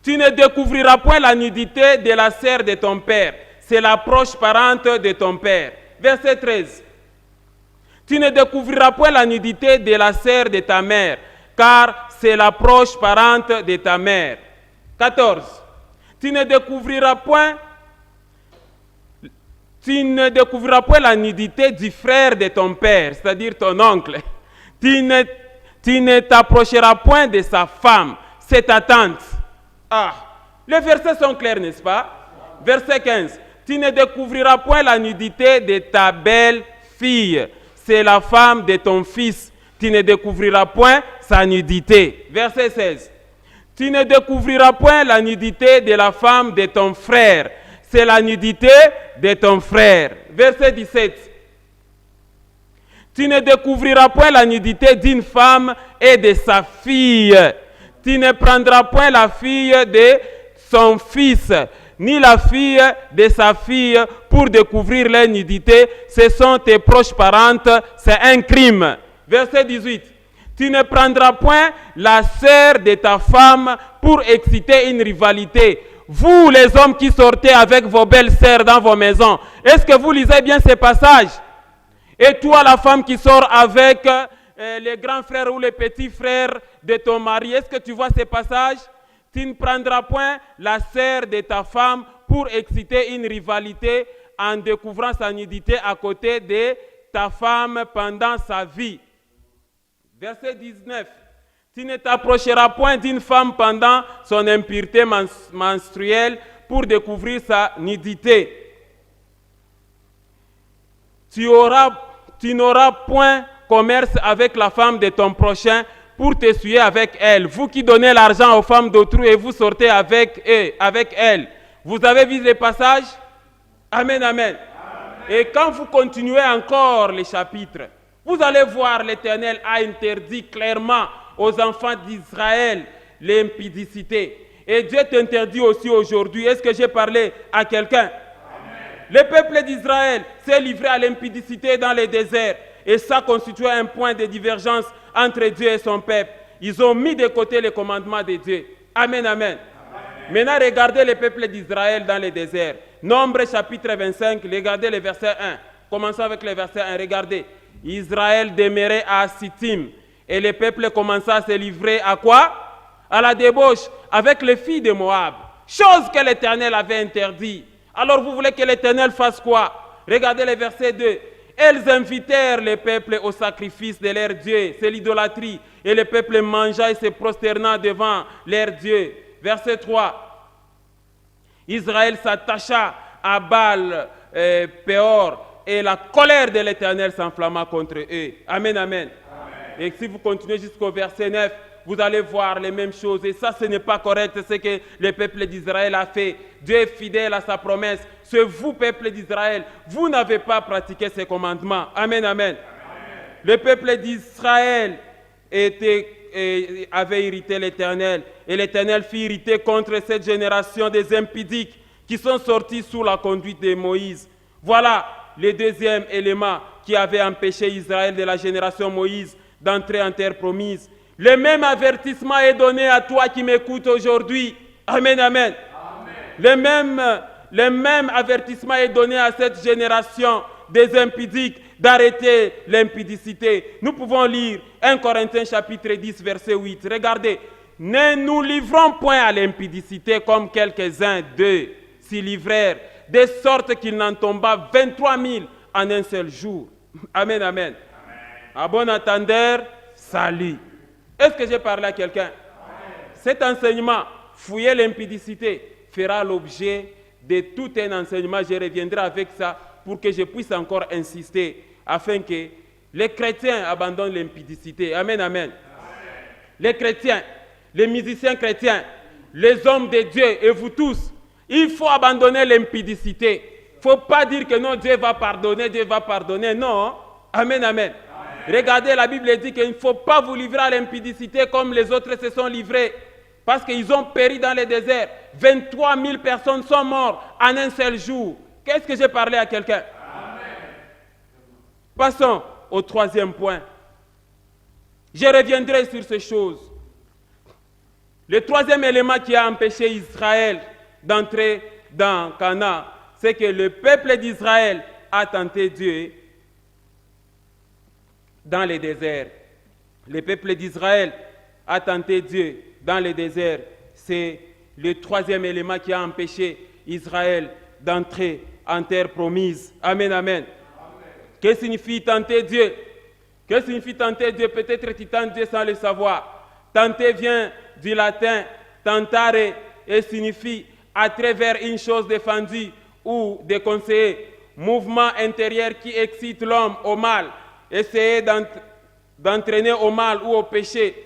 Tu ne découvriras point la nudité de la sœur de ton père, c'est la proche parente de ton père. Verset 13. Tu ne découvriras point la nudité de la sœur de ta mère, car c'est la proche parente de ta mère. 14. Tu ne découvriras point la nudité du frère de ton père, c'est-à-dire ton oncle. Tu ne t'approcheras point de sa femme, c'est ta tante. Ah, les versets sont clairs, n'est-ce pas? Verset 15. Tu ne découvriras point la nudité de ta belle-fille, c'est la femme de ton fils. Tu ne découvriras point sa nudité. Verset 16. Tu ne découvriras point la nudité de la femme de ton frère, c'est la nudité de ton frère. Verset 17. Tu ne découvriras point la nudité d'une femme et de sa fille. Tu ne prendras point la fille de son fils, ni la fille de sa fille pour découvrir leur nudité. Ce sont tes proches parentes, c'est un crime. Verset 18. Tu ne prendras point la sœur de ta femme pour exciter une rivalité. Vous, les hommes qui sortez avec vos belles sœurs dans vos maisons, est-ce que vous lisez bien ces passages? Et toi, la femme qui sort avec les grands frères ou les petits frères de ton mari, est-ce que tu vois ces passages? Tu ne prendras point la sœur de ta femme pour exciter une rivalité en découvrant sa nudité à côté de ta femme pendant sa vie. Verset 19. Tu ne t'approcheras point d'une femme pendant son impureté menstruelle pour découvrir sa nudité. Tu n'auras point commerce avec la femme de ton prochain pour t'essuyer avec elle. Vous qui donnez l'argent aux femmes d'autrui et vous sortez avec elle. Vous avez vu les passages? Amen, amen. Et quand vous continuez encore les chapitres, vous allez voir l'Éternel a interdit clairement aux enfants d'Israël l'impudicité. Et Dieu t'interdit aussi aujourd'hui. Est-ce que j'ai parlé à quelqu'un? Le peuple d'Israël s'est livré à l'impudicité dans les déserts. Et ça constituait un point de divergence entre Dieu et son peuple. Ils ont mis de côté les commandements de Dieu. Amen, amen. Maintenant, regardez le peuple d'Israël dans les déserts. Nombre chapitre 25, regardez le verset 1. Commençons avec le verset 1. Regardez. Israël demeurait à Sittim. Et le peuple commença à se livrer à quoi? À la débauche avec les filles de Moab. Chose que l'Éternel avait interdit. Alors vous voulez que l'Éternel fasse quoi? Regardez le verset 2. Elles invitèrent le peuple au sacrifice de leur Dieu. C'est l'idolâtrie. Et le peuple mangea et se prosterna devant leur Dieu. Verset 3. Israël s'attacha à Baal Péor. Et la colère de l'Éternel s'enflamma contre eux. Amen, amen. Et si vous continuez jusqu'au verset 9, vous allez voir les mêmes choses. Et ça, ce n'est pas correct, ce que le peuple d'Israël a fait. Dieu est fidèle à sa promesse. C'est vous, peuple d'Israël, vous n'avez pas pratiqué ses commandements. Amen, amen. Le peuple d'Israël avait irrité l'Éternel. Et l'Éternel fit irriter contre cette génération des impudiques qui sont sortis sous la conduite de Moïse. Voilà le deuxième élément qui avait empêché Israël de la génération Moïse d'entrer en terre promise. Le même avertissement est donné à toi qui m'écoutes aujourd'hui. Amen, amen. Le même avertissement est donné à cette génération des impudiques d'arrêter l'impudicité. Nous pouvons lire 1 Corinthiens chapitre 10 verset 8. Regardez. Ne nous livrons point à l'impudicité comme quelques-uns d'eux s'y livrèrent, de sorte qu'il n'en tomba 23 000 en un seul jour. Amen, amen. À bon entendeur, salut. Est-ce que j'ai parlé à quelqu'un? Cet enseignement, fouiller l'impudicité, fera l'objet de tout un enseignement. Je reviendrai avec ça pour que je puisse encore insister afin que les chrétiens abandonnent l'impudicité. Amen, amen. Les chrétiens, les musiciens chrétiens, les hommes de Dieu et vous tous, il faut abandonner l'impudicité. Il ne faut pas dire que non, Dieu va pardonner. Non. Amen, amen. Regardez, la Bible dit qu'il ne faut pas vous livrer à l'impudicité comme les autres se sont livrés. Parce qu'ils ont péri dans les déserts. 23 000 personnes sont mortes en un seul jour. Qu'est-ce que j'ai parlé à quelqu'un? Passons au troisième point. Je reviendrai sur ces choses. Le troisième élément qui a empêché Israël d'entrer dans Canaan, c'est que le peuple d'Israël a tenté Dieu dans les déserts. Le peuple d'Israël a tenté Dieu dans les déserts. C'est le troisième élément qui a empêché Israël d'entrer en terre promise. Amen, amen. Que signifie tenter Dieu? Que signifie tenter Dieu? Peut-être tu tentes Dieu sans le savoir. Tenter vient du latin tentare et signifie attrait vers une chose défendue ou déconseillée. Mouvement intérieur qui excite l'homme au mal. Essayer d'entraîner au mal ou au péché.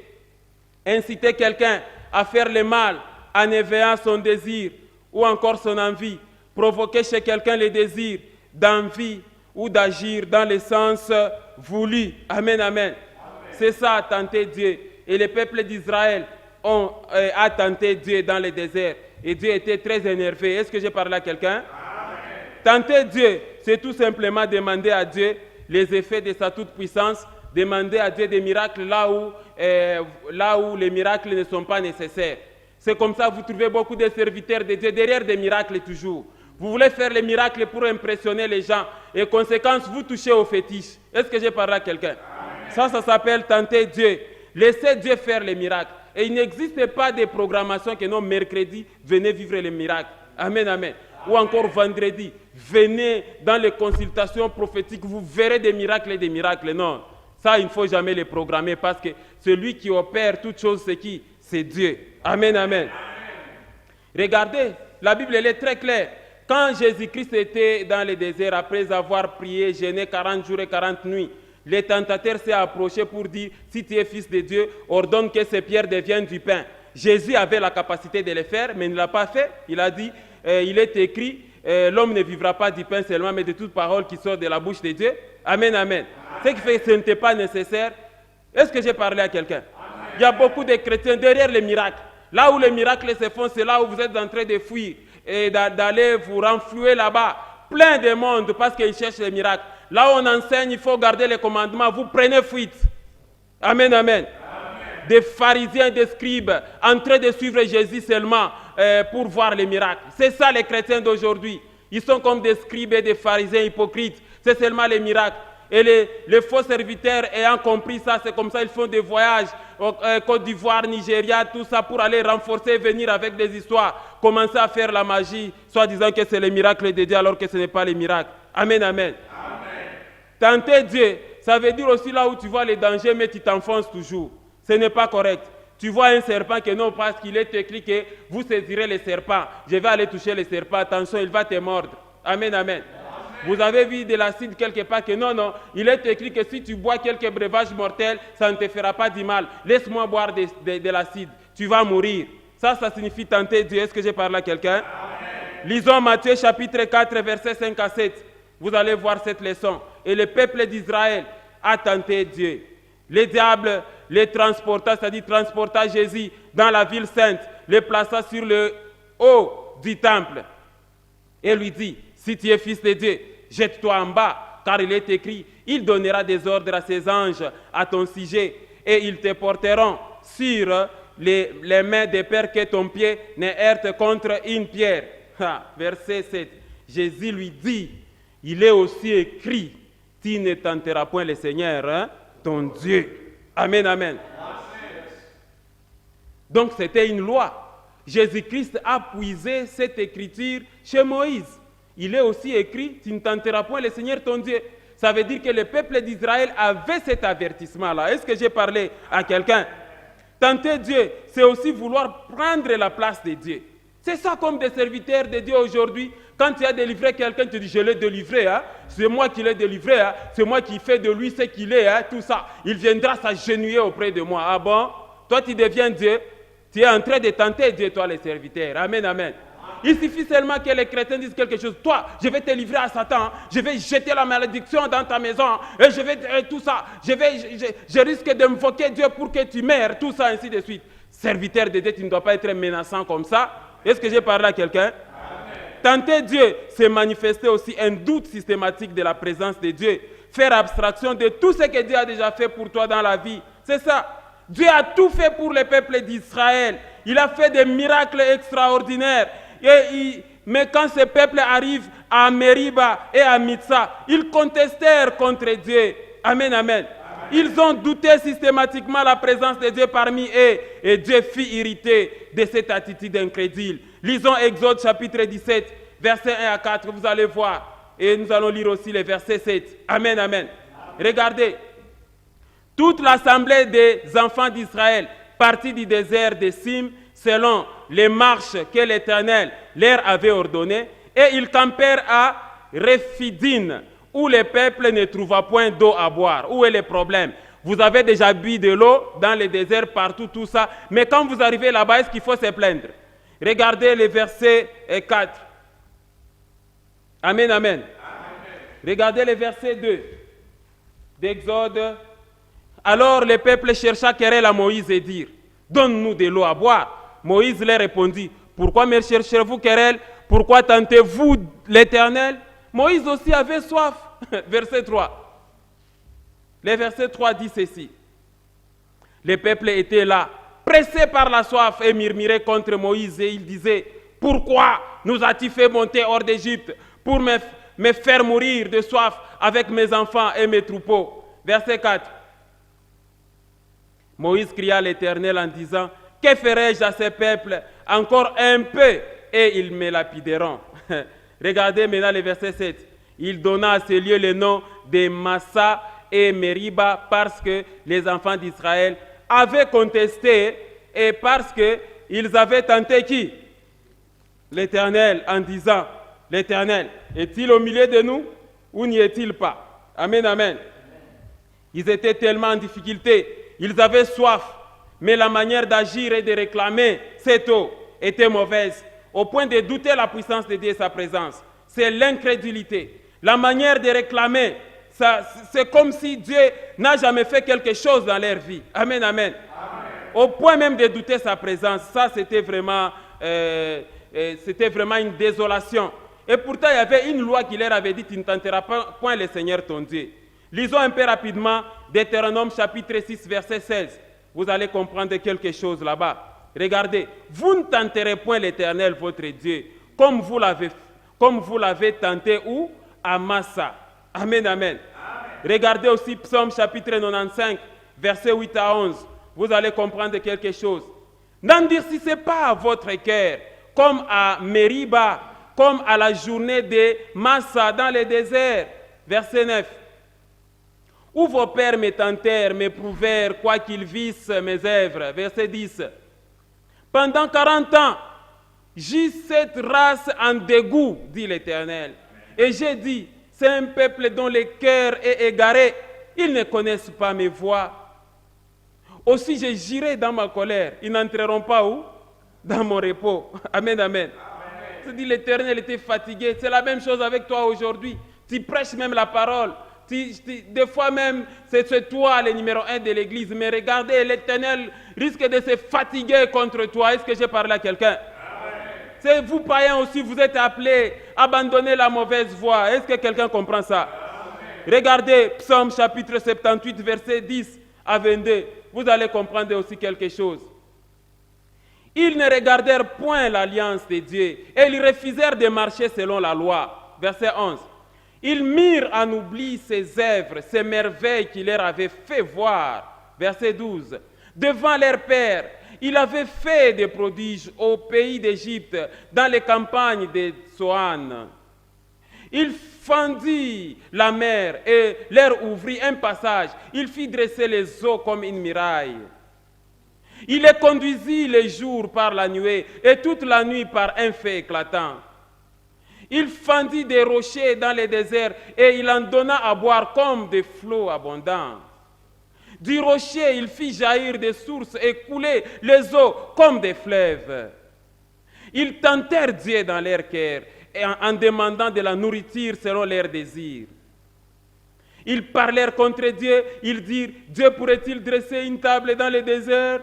Inciter quelqu'un à faire le mal en éveillant son désir ou encore son envie. Provoquer chez quelqu'un le désir d'envie ou d'agir dans le sens voulu. Amen, amen. C'est ça, tenter Dieu. Et le peuple d'Israël a tenté Dieu dans le désert. Et Dieu était très énervé. Est-ce que j'ai parlé à quelqu'un? Tenter Dieu, c'est tout simplement demander à Dieu les effets de sa toute-puissance, demander à Dieu des miracles là où les miracles ne sont pas nécessaires. C'est comme ça que vous trouvez beaucoup de serviteurs de Dieu derrière des miracles toujours. Vous voulez faire les miracles pour impressionner les gens et conséquence, vous touchez au fétiche. Est-ce que j'ai parlé à quelqu'un? Ça s'appelle tenter Dieu. Laissez Dieu faire les miracles. Et il n'existe pas de programmation que non, mercredi, venez vivre les miracles. Amen, amen. Ou encore vendredi, venez dans les consultations prophétiques, vous verrez des miracles et des miracles. Non, ça, il ne faut jamais les programmer parce que celui qui opère toutes choses, c'est qui? C'est Dieu. Amen, amen. Regardez, la Bible, elle est très claire. Quand Jésus-Christ était dans le désert, après avoir prié, jeûné 40 jours et 40 nuits, le tentateur s'est approché pour dire, si tu es fils de Dieu, ordonne que ces pierres deviennent du pain. Jésus avait la capacité de le faire, mais il ne l'a pas fait. Il a dit, il est écrit, l'homme ne vivra pas du pain seulement, mais de toute parole qui sort de la bouche de Dieu. Amen, amen. Ce qui fait que ce n'était pas nécessaire. Est-ce que j'ai parlé à quelqu'un? Il y a beaucoup de chrétiens derrière les miracles. Là où les miracles se font, c'est là où vous êtes en train de fuir et d'aller vous renflouer là-bas. Plein de monde parce qu'ils cherchent les miracles. Là où on enseigne, il faut garder les commandements. Vous prenez fuite. Amen, amen. Des pharisiens, des scribes, en train de suivre Jésus seulement pour voir les miracles. C'est ça les chrétiens d'aujourd'hui. Ils sont comme des scribes et des pharisiens hypocrites. C'est seulement les miracles. Et les faux serviteurs ayant compris ça, c'est comme ça ils font des voyages au Côte d'Ivoire, Nigeria, tout ça pour aller renforcer, venir avec des histoires, commencer à faire la magie, soit disant que c'est les miracles de Dieu alors que ce n'est pas les miracles. Amen, amen. Tenter Dieu, ça veut dire aussi là où tu vois les dangers, mais tu t'enfonces toujours. Ce n'est pas correct. Tu vois un serpent que non, parce qu'il est écrit que vous saisirez les serpents. Je vais aller toucher les serpents, attention, il va te mordre. Amen, amen. Vous avez vu de l'acide quelque part que non, non, il est écrit que si tu bois quelques breuvages mortels, ça ne te fera pas du mal. Laisse-moi boire de l'acide, tu vas mourir. Ça signifie tenter Dieu. Est-ce que j'ai parlé à quelqu'un? Lisons Matthieu chapitre 4, versets 5 à 7. Vous allez voir cette leçon. Et le peuple d'Israël a tenté Dieu. Le diable les transporta, c'est-à-dire transporta Jésus dans la ville sainte, les plaça sur le haut du temple et lui dit, si tu es fils de Dieu, jette-toi en bas, car il est écrit, il donnera des ordres à ses anges à ton sujet et ils te porteront sur les mains de peur que ton pied ne heurte contre une pierre. Verset 7. Jésus lui dit, il est aussi écrit, tu ne tenteras point le Seigneur, ton Dieu. Amen, amen. Donc c'était une loi. Jésus-Christ a puisé cette écriture chez Moïse. Il est aussi écrit, tu ne tenteras point le Seigneur ton Dieu. Ça veut dire que le peuple d'Israël avait cet avertissement-là. Est-ce que j'ai parlé à quelqu'un? Tenter Dieu, c'est aussi vouloir prendre la place de Dieu. C'est ça comme des serviteurs de Dieu aujourd'hui. Quand tu as délivré quelqu'un, tu dis, je l'ai délivré, hein? C'est moi qui l'ai délivré, hein? C'est moi qui fais de lui ce qu'il est, hein? Tout ça. Il viendra s'agenouiller auprès de moi. Ah bon? Toi, tu deviens Dieu. Tu es en train de tenter Dieu, toi, les serviteurs. Amen, amen. Il suffit seulement que les chrétiens disent quelque chose. Toi, je vais te livrer à Satan. Je vais jeter la malédiction dans ta maison. Et je vais tout ça. Je risque d'invoquer Dieu pour que tu meurs. Tout ça, ainsi de suite. serviteur de Dieu, tu ne dois pas être menaçant comme ça. Est-ce que j'ai parlé à quelqu'un? Tenter Dieu, c'est manifester aussi un doute systématique de la présence de Dieu. Faire abstraction de tout ce que Dieu a déjà fait pour toi dans la vie. C'est ça. Dieu a tout fait pour le peuple d'Israël. Il a fait des miracles extraordinaires. Mais quand ce peuple arrive à Meriba et à Mitsa, ils contestèrent contre Dieu. Amen, amen. Ils ont douté systématiquement la présence de Dieu parmi eux. Et Dieu fut irrité de cette attitude incrédule. Lisons Exode chapitre 17, versets 1 à 4, vous allez voir. Et nous allons lire aussi les versets 7. Amen, amen. Regardez. Toute l'assemblée des enfants d'Israël partit du désert de Sim selon les marches que l'Éternel leur avait ordonnées. Et ils campèrent à Rephidim, où le peuple ne trouva point d'eau à boire. Où est le problème? Vous avez déjà bu de l'eau dans le désert, partout, tout ça. Mais quand vous arrivez là-bas, est-ce qu'il faut se plaindre? Regardez le verset 4. Amen, amen. Regardez le verset 2 d'Exode. Alors le peuple chercha querelle à Moïse et dit, donne-nous de l'eau à boire. Moïse leur répondit, pourquoi me cherchez-vous querelle? Pourquoi tentez-vous l'Éternel? Moïse aussi avait soif. Verset 3. Le verset 3 dit ceci. Le peuple était là, pressé par la soif et murmurait contre Moïse et il disait, pourquoi nous as-tu fait monter hors d'Égypte pour me faire mourir de soif avec mes enfants et mes troupeaux? Verset 4. Moïse cria à l'Éternel en disant, que ferai-je à ce peuple? Encore un peu et ils me lapideront. Regardez maintenant le verset 7. Il donna à ces lieux le nom de Massa et Meriba parce que les enfants d'Israël avaient contesté et parce qu'ils avaient tenté qui? L'Éternel, en disant, l'Éternel, est-il au milieu de nous ou n'y est-il pas? Amen, amen. Ils étaient tellement en difficulté. Ils avaient soif, mais la manière d'agir et de réclamer cette eau était mauvaise, au point de douter la puissance de Dieu et sa présence. C'est l'incrédulité. La manière de réclamer, c'est comme si Dieu n'a jamais fait quelque chose dans leur vie. Amen, amen. Au point même de douter sa présence, ça c'était vraiment une désolation. Et pourtant, il y avait une loi qui leur avait dit, tu ne tenteras point le Seigneur ton Dieu. Lisons un peu rapidement Deutéronome chapitre 6, verset 16. Vous allez comprendre quelque chose là-bas. Regardez, vous ne tenterez point l'Éternel, votre Dieu, comme vous l'avez tenté où? À Massa. Amen, amen. Regardez aussi Psaume chapitre 95, verset 8 à 11. Vous allez comprendre quelque chose. N'endurcissez pas votre cœur, comme à Meriba, comme à la journée de Massa dans le désert. Verset 9. Où vos pères me tentèrent, m'éprouvèrent, quoiqu'ils vissent mes œuvres. Verset 10. Pendant 40 ans, j'eus cette race en dégoût, dit l'Éternel. Et j'ai dit, c'est un peuple dont le cœur est égaré. Ils ne connaissent pas mes voies. Aussi, je jurai dans ma colère. Ils n'entreront pas où? Dans mon repos. Amen, amen. Je dis, l'Éternel était fatigué. C'est la même chose avec toi aujourd'hui. Tu prêches même la parole. Des fois même, c'est toi le numéro 1 de l'église. Mais regardez, l'Éternel risque de se fatiguer contre toi. Est-ce que j'ai parlé à quelqu'un? C'est vous, païens aussi, vous êtes appelés à abandonner la mauvaise voie. Est-ce que quelqu'un comprend ça? Regardez Psaume chapitre 78, verset 10 à 22. Vous allez comprendre aussi quelque chose. Ils ne regardèrent point l'alliance de Dieu et ils refusèrent de marcher selon la loi. Verset 11. Ils mirent en oubli ses œuvres, ses merveilles qu'il leur avait fait voir. Verset 12. Devant leur père, il avait fait des prodiges au pays d'Égypte, dans les campagnes de Tsoan. Il fendit la mer et leur ouvrit un passage. Il fit dresser les eaux comme une muraille. Il les conduisit les jours par la nuée et toute la nuit par un feu éclatant. Il fendit des rochers dans le désert et il en donna à boire comme des flots abondants. Du rocher, il fit jaillir des sources et couler les eaux comme des fleuves. Ils tentèrent Dieu dans leur cœur en demandant de la nourriture selon leurs désirs. Ils parlèrent contre Dieu, ils dirent, Dieu pourrait-il dresser une table dans le désert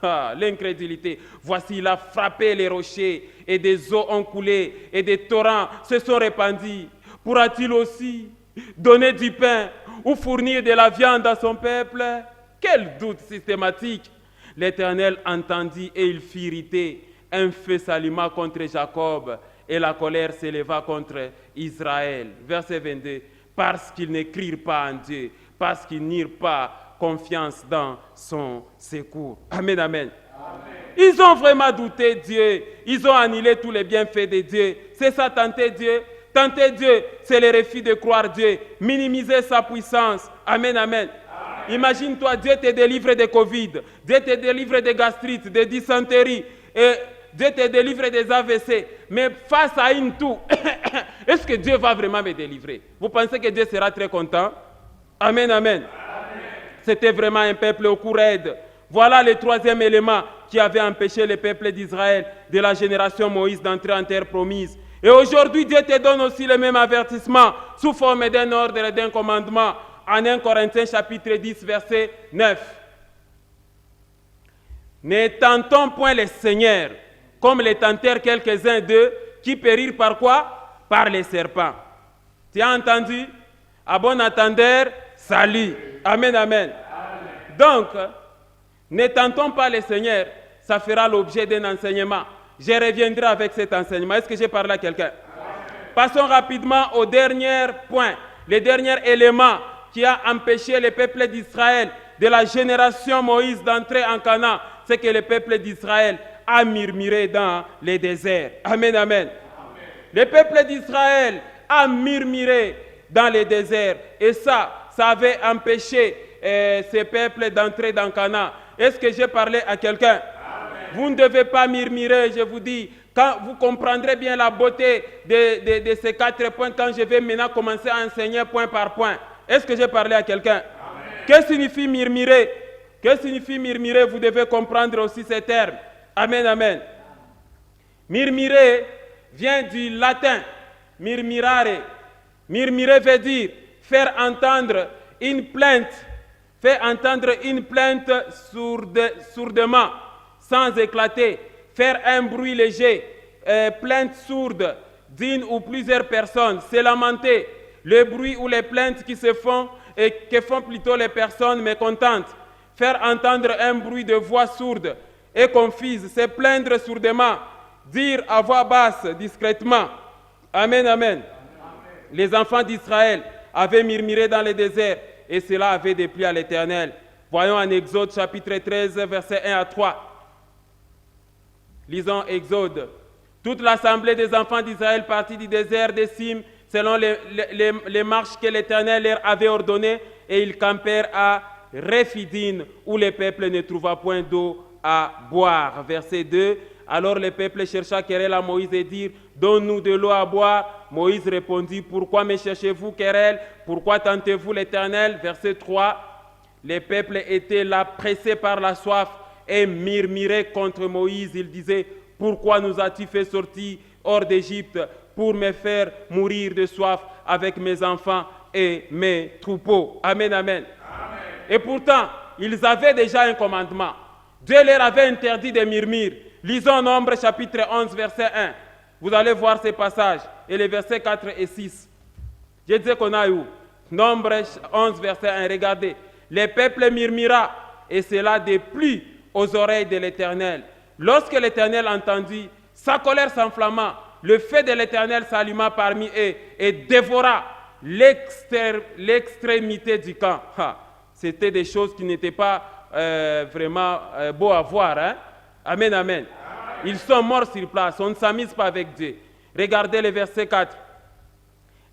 L'incrédulité. Voici, il a frappé les rochers et des eaux ont coulé et des torrents se sont répandus. Pourra-t-il aussi donner du pain ou fournir de la viande à son peuple? Quel doute systématique! L'Éternel entendit et il fit irriter. Un feu s'alluma contre Jacob et la colère s'éleva contre Israël. Verset 22. Parce qu'ils ne crient pas en Dieu, parce qu'ils n'irent pas confiance dans son secours. Amen, amen. Ils ont vraiment douté Dieu. Ils ont annulé tous les bienfaits de Dieu. C'est ça, tenter Dieu. Tenter Dieu, c'est le refus de croire Dieu. Minimiser sa puissance. Amen, amen. Imagine-toi, Dieu te délivre de Covid. Dieu te délivre de gastrite, de dysenterie. Et Dieu te délivre des AVC. Mais face à une toux, est-ce que Dieu va vraiment me délivrer? Vous pensez que Dieu sera très content? Amen, amen. C'était vraiment un peuple au cou raide. Voilà le troisième élément qui avait empêché le peuple d'Israël de la génération Moïse d'entrer en terre promise. Et aujourd'hui, Dieu te donne aussi le même avertissement sous forme d'un ordre et d'un commandement en 1 Corinthiens chapitre 10, verset 9. Ne tentons point les seigneurs, comme les tentèrent quelques-uns d'eux, qui périrent par quoi? Par les serpents. Tu as entendu? À bon entendeur, salut. Amen, amen. Donc, ne tentons pas les seigneurs, ça fera l'objet d'un enseignement. Je reviendrai avec cet enseignement. Est-ce que j'ai parlé à quelqu'un? Passons rapidement au dernier point, le dernier élément qui a empêché le peuple d'Israël de la génération Moïse d'entrer en Canaan, c'est que le peuple d'Israël a murmuré dans les déserts. Amen, amen. Le peuple d'Israël a murmuré dans les déserts. Et ça avait empêché ces peuples d'entrer dans Canaan. Est-ce que j'ai parlé à quelqu'un? Vous ne devez pas murmurer, je vous dis. Quand vous comprendrez bien la beauté de ces 4 points, quand je vais maintenant commencer à enseigner point par point. Est-ce que j'ai parlé à quelqu'un? Que signifie murmurer? Que signifie murmurer? Vous devez comprendre aussi ces termes. Amen, amen. Murmurer vient du latin murmurare. Murmurer veut dire faire entendre une plainte. Faire entendre une plainte sourdement, sans éclater. Faire un bruit léger. Plainte sourde d'une ou plusieurs personnes. Se lamenter. Le bruit ou les plaintes qui se font et que font plutôt les personnes mécontentes. Faire entendre un bruit de voix sourde et confuse. Se plaindre sourdement. Dire à voix basse, discrètement. Amen, amen. Les enfants d'Israël avaient murmuré dans le désert et cela avait déplu à l'Éternel. Voyons en Exode chapitre 13, versets 1 à 3. Lisons Exode. Toute l'assemblée des enfants d'Israël partit du désert des Sim selon les marches que l'Éternel leur avait ordonnées et ils campèrent à Rephidim où le peuple ne trouva point d'eau à boire. Verset 2. Alors le peuple chercha querelle à Moïse et dit, donne-nous de l'eau à boire. Moïse répondit, pourquoi me cherchez-vous querelle? Pourquoi tentez-vous l'Éternel? Verset 3. Le peuple était là pressé par la soif et murmurait contre Moïse. Il disait, pourquoi nous as-tu fait sortir hors d'Égypte pour me faire mourir de soif avec mes enfants et mes troupeaux? Amen, amen. Amen. Et pourtant, ils avaient déjà un commandement. Dieu leur avait interdit de murmurer. Lisons Nombre chapitre 11, verset 1. Vous allez voir ces passages. Et les versets 4 et 6. Je disais qu'on a où? Nombre 11, verset 1. Regardez. Le peuple murmura et cela déplut aux oreilles de l'Éternel. Lorsque l'Éternel entendit, sa colère s'enflamma. Le feu de l'Éternel s'alluma parmi eux et dévora l'extrémité du camp. C'était des choses qui n'étaient pas vraiment beaux à voir. Hein? Amen, amen. Ils sont morts sur place. On ne s'amuse pas avec Dieu. Regardez le verset 4.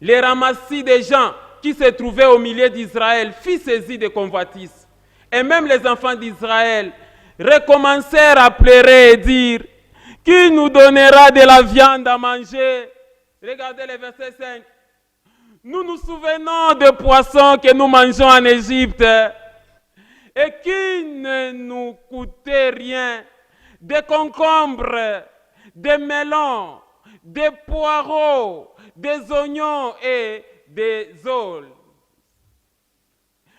Les ramassis des gens qui se trouvaient au milieu d'Israël fit saisir de convoitises. Et même les enfants d'Israël recommencèrent à pleurer et dire, qui nous donnera de la viande à manger? Regardez le verset 5. Nous nous souvenons des poissons que nous mangeons en Égypte et qui ne nous coûtaient rien. Des concombres, des melons, des poireaux, des oignons et des aules.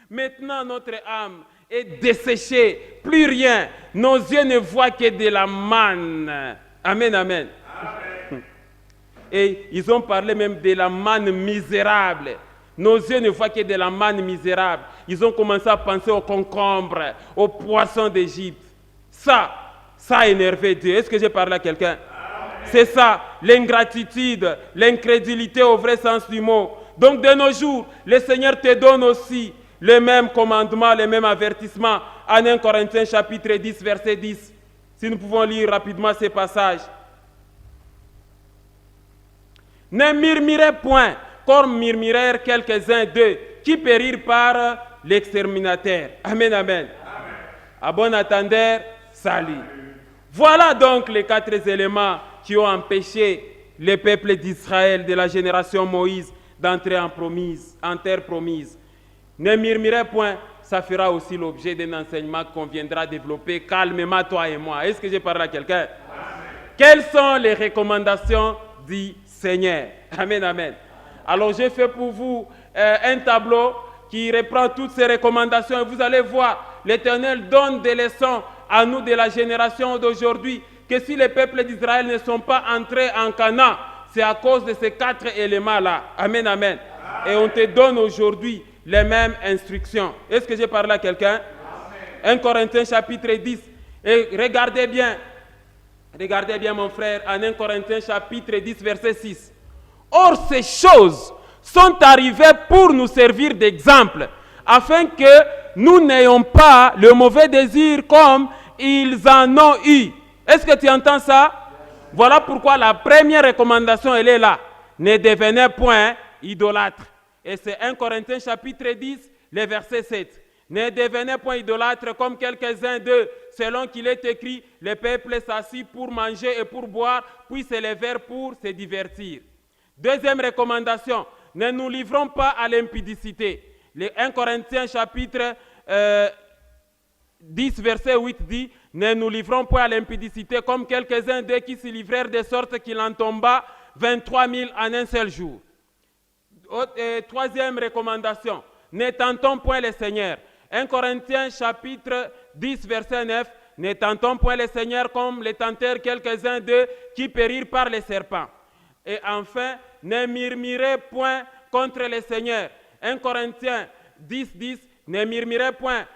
Maintenant notre âme est desséché, plus rien. Nos yeux ne voient que de la manne. Amen, amen. Et ils ont parlé même de la manne misérable. Nos yeux ne voient que de la manne misérable. Ils ont commencé à penser aux concombres, aux poissons d'Égypte. Ça a énervé Dieu. Est-ce que j'ai parlé à quelqu'un? C'est ça, l'ingratitude, l'incrédulité au vrai sens du mot. Donc de nos jours, le Seigneur te donne aussi le même commandement, le même avertissement. En 1 Corinthiens chapitre 10, verset 10. Si nous pouvons lire rapidement ces passages. Ne murmurez point, comme murmurèrent quelques-uns d'eux, qui périrent par l'exterminateur. Amen, amen. À bon entendeur, salut. Voilà donc les 4 éléments qui ont empêché le peuple d'Israël de la génération Moïse d'entrer en terre promise. Ne murmurez point, ça fera aussi l'objet d'un enseignement qu'on viendra développer calmement, toi et moi. Est-ce que j'ai parlé à quelqu'un? Quelles sont les recommandations du Seigneur? Amen, amen. Alors j'ai fait pour vous un tableau qui reprend toutes ces recommandations et vous allez voir, l'Éternel donne des leçons à nous de la génération d'aujourd'hui, que si les peuples d'Israël ne sont pas entrés en Canaan, c'est à cause de ces 4 éléments-là. Amen, amen. Et on te donne aujourd'hui les mêmes instructions. Est-ce que j'ai parlé à quelqu'un? 1 Corinthiens chapitre 10. Et regardez bien mon frère, en 1 Corinthiens chapitre 10, verset 6. Or, ces choses sont arrivées pour nous servir d'exemple, afin que nous n'ayons pas le mauvais désir comme ils en ont eu. Est-ce que tu entends ça? Voilà pourquoi la première recommandation, elle est là. Ne devenez point idolâtres. Et c'est 1 Corinthiens chapitre 10, le verset 7. Ne devenez point idolâtres comme quelques-uns d'eux, selon qu'il est écrit, le peuple s'assit pour manger et pour boire, puis se levèrent pour se divertir. Deuxième recommandation, ne nous livrons pas à l'impudicité. Le 1 Corinthiens chapitre 10, verset 8 dit, ne nous livrons pas à l'impudicité comme quelques-uns d'eux qui se livrèrent de sorte qu'il en tomba 23 000 en un seul jour. Troisième recommandation, ne tentons point le Seigneur. 1 Corinthiens chapitre 10, verset 9, ne tentons point le Seigneur comme les tentèrent quelques-uns d'eux qui périrent par les serpents. Et enfin, ne murmurez point contre le Seigneur. 1 Corinthiens 10, 10, ne murmurez point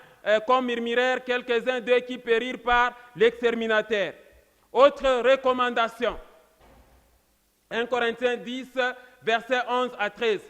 comme murmurèrent quelques-uns d'eux qui périrent par l'exterminateur. Autre recommandation. 1 Corinthiens 10, versets 11 à 13.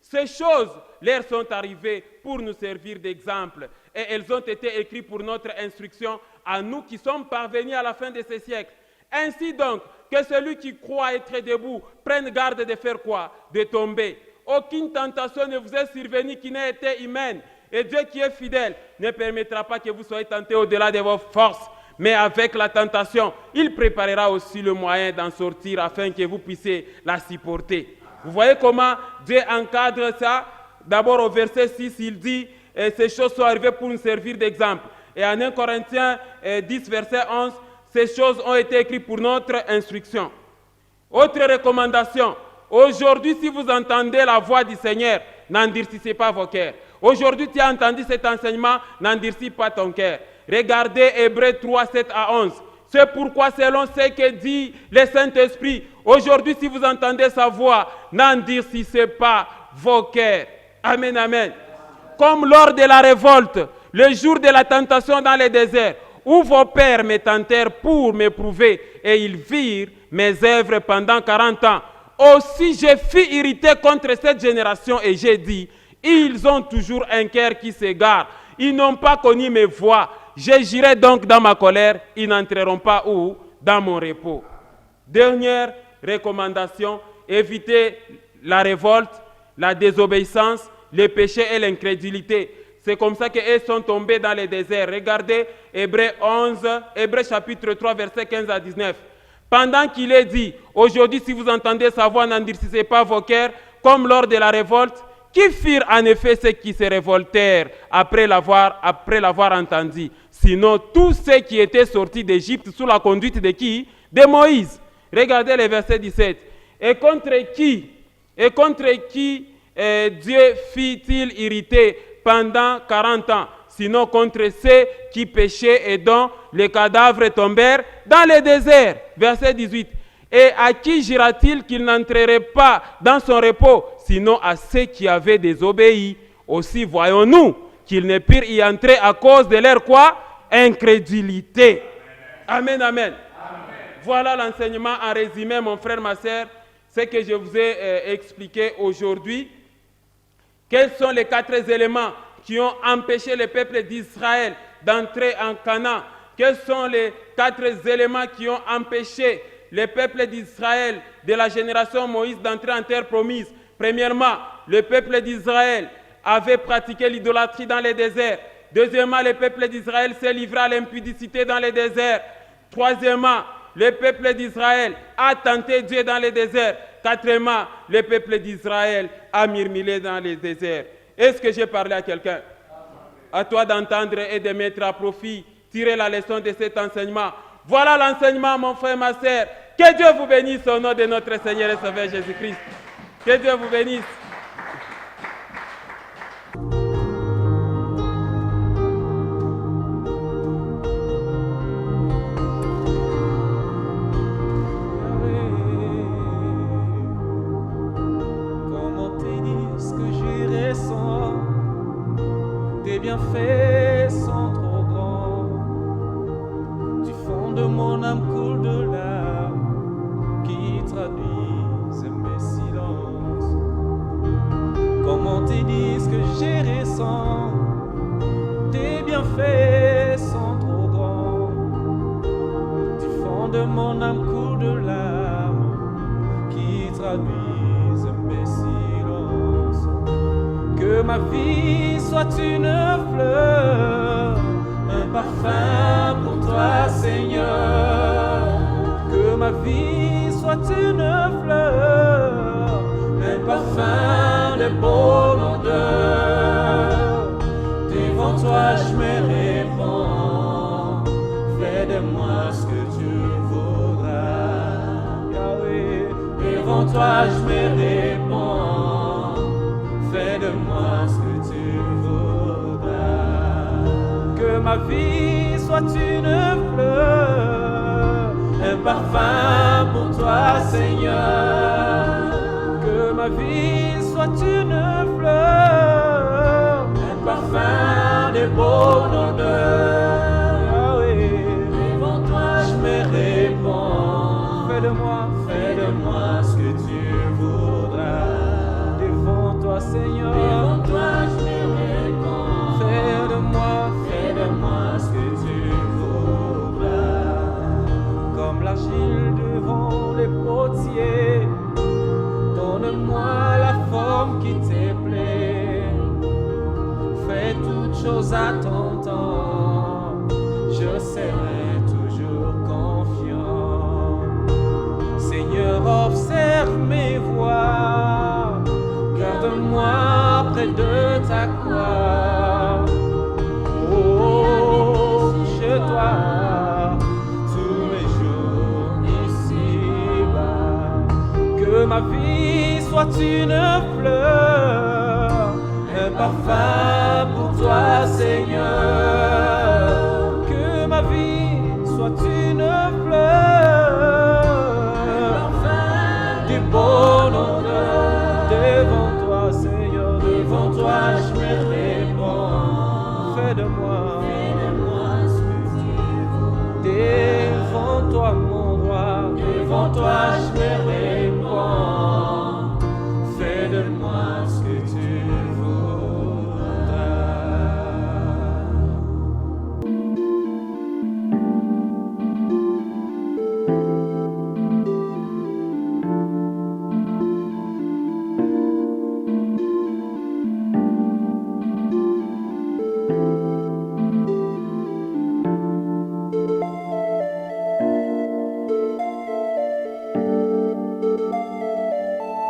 Ces choses leur sont arrivées pour nous servir d'exemple et elles ont été écrites pour notre instruction à nous qui sommes parvenus à la fin de ce siècle. Ainsi donc, que celui qui croit être debout prenne garde de faire quoi? De tomber. Aucune tentation ne vous est survenue qui n'ait été humaine. Et Dieu qui est fidèle ne permettra pas que vous soyez tentés au-delà de vos forces. Mais avec la tentation, il préparera aussi le moyen d'en sortir afin que vous puissiez la supporter. Vous voyez comment Dieu encadre ça? D'abord au verset 6, il dit « Ces choses sont arrivées pour nous servir d'exemple ». Et en 1 Corinthiens 10, verset 11, ces choses ont été écrites pour notre instruction. Autre recommandation, aujourd'hui si vous entendez la voix du Seigneur, n'endurcissez pas vos cœurs. Aujourd'hui tu as entendu cet enseignement, n'endurcis pas ton cœur. Regardez Hébreux 3, 7 à 11. C'est pourquoi selon ce que dit le Saint-Esprit, aujourd'hui si vous entendez sa voix, n'endurcissez pas vos cœurs. Amen, amen. Comme lors de la révolte, le jour de la tentation dans le désert, où vos pères me tentèrent pour m'éprouver, et ils virent mes œuvres pendant 40 ans. Aussi je fus irrité contre cette génération et j'ai dit, ils ont toujours un cœur qui s'égare. Ils n'ont pas connu mes voies. J'agirai donc dans ma colère. Ils n'entreront pas où? Dans mon repos. Dernière recommandation, évitez la révolte, la désobéissance, les péchés et l'incrédulité. C'est comme ça qu'ils sont tombés dans le désert. Regardez Hébreux chapitre 3, versets 15 à 19. Pendant qu'il est dit, aujourd'hui si vous entendez sa voix, n'endurcissez pas vos cœurs, comme lors de la révolte, qui firent en effet ceux qui se révoltèrent après l'avoir entendu? Sinon, tous ceux qui étaient sortis d'Égypte sous la conduite de qui? De Moïse. Regardez le verset 17. Et contre qui Dieu fit-il irriter pendant 40 ans? sinon contre ceux qui péchaient et dont les cadavres tombèrent dans le désert. Verset 18. Et à qui jura-t-il qu'il n'entrerait pas dans son repos, sinon à ceux qui avaient désobéi? Aussi voyons-nous qu'ils ne purent y entrer à cause de leur quoi? Incrédulité. Amen, amen. Voilà l'enseignement en résumé, mon frère, ma sœur, ce que je vous ai expliqué aujourd'hui. Quels sont les 4 éléments qui ont empêché le peuple d'Israël d'entrer en Canaan? Quels sont les 4 éléments qui ont empêché le peuple d'Israël de la génération Moïse d'entrer en terre promise? Premièrement, le peuple d'Israël avait pratiqué l'idolâtrie dans le désert. Deuxièmement, le peuple d'Israël s'est livré à l'impudicité dans le désert. Troisièmement, le peuple d'Israël a tenté Dieu dans le désert. Quatrièmement, le peuple d'Israël a murmuré dans le désert. Est-ce que j'ai parlé à quelqu'un? À toi d'entendre et de mettre à profit, tirer la leçon de cet enseignement. Voilà l'enseignement, mon frère, ma sœur. Que Dieu vous bénisse au nom de notre Seigneur et Sauveur Jésus-Christ. Que Dieu vous bénisse. Tes bienfaits sont trop grands. Du fond de mon âme coule de larmes qui traduisent mes silences. Comment te dire ce que j'ai ressens? Tes bienfaits sont trop grands. Du fond de mon âme coule de larmes qui traduisent mes silences. Que ma vie soit une fleur, un parfum pour toi, Seigneur. Que ma vie soit une fleur, un parfum de bonne odeur. Devant toi je me répands, fais de moi ce que tu voudras. Yahweh, devant toi je me répands, fais de moi ce que tu voudras. Que ma vie soit une fleur, un parfum pour toi, Seigneur. Que ma vie soit une fleur, un parfum de bonne odeur. Yahweh, devant toi je me répands, fais de moi ce que tu voudras. Devant toi, Seigneur, devant toi je me répands. Fais de moi ce que tu voudras. Comme l'argile devant les potiers, donne-moi la forme qui te plaît. Fais toutes choses à ton temps, je serai toujours confiant. Seigneur, observe mes voies, garde-moi près de ta croix. Oh, chez toi, tous mes jours ici-bas. Que ma vie soit une fleur, un parfum pour toi, Seigneur. Que ma vie soit une fleur, un parfum de bonne odeur. Devant toi, Seigneur, devant toi je me répands. Fais de moi ce que tu veux. Devant toi, mon roi, devant toi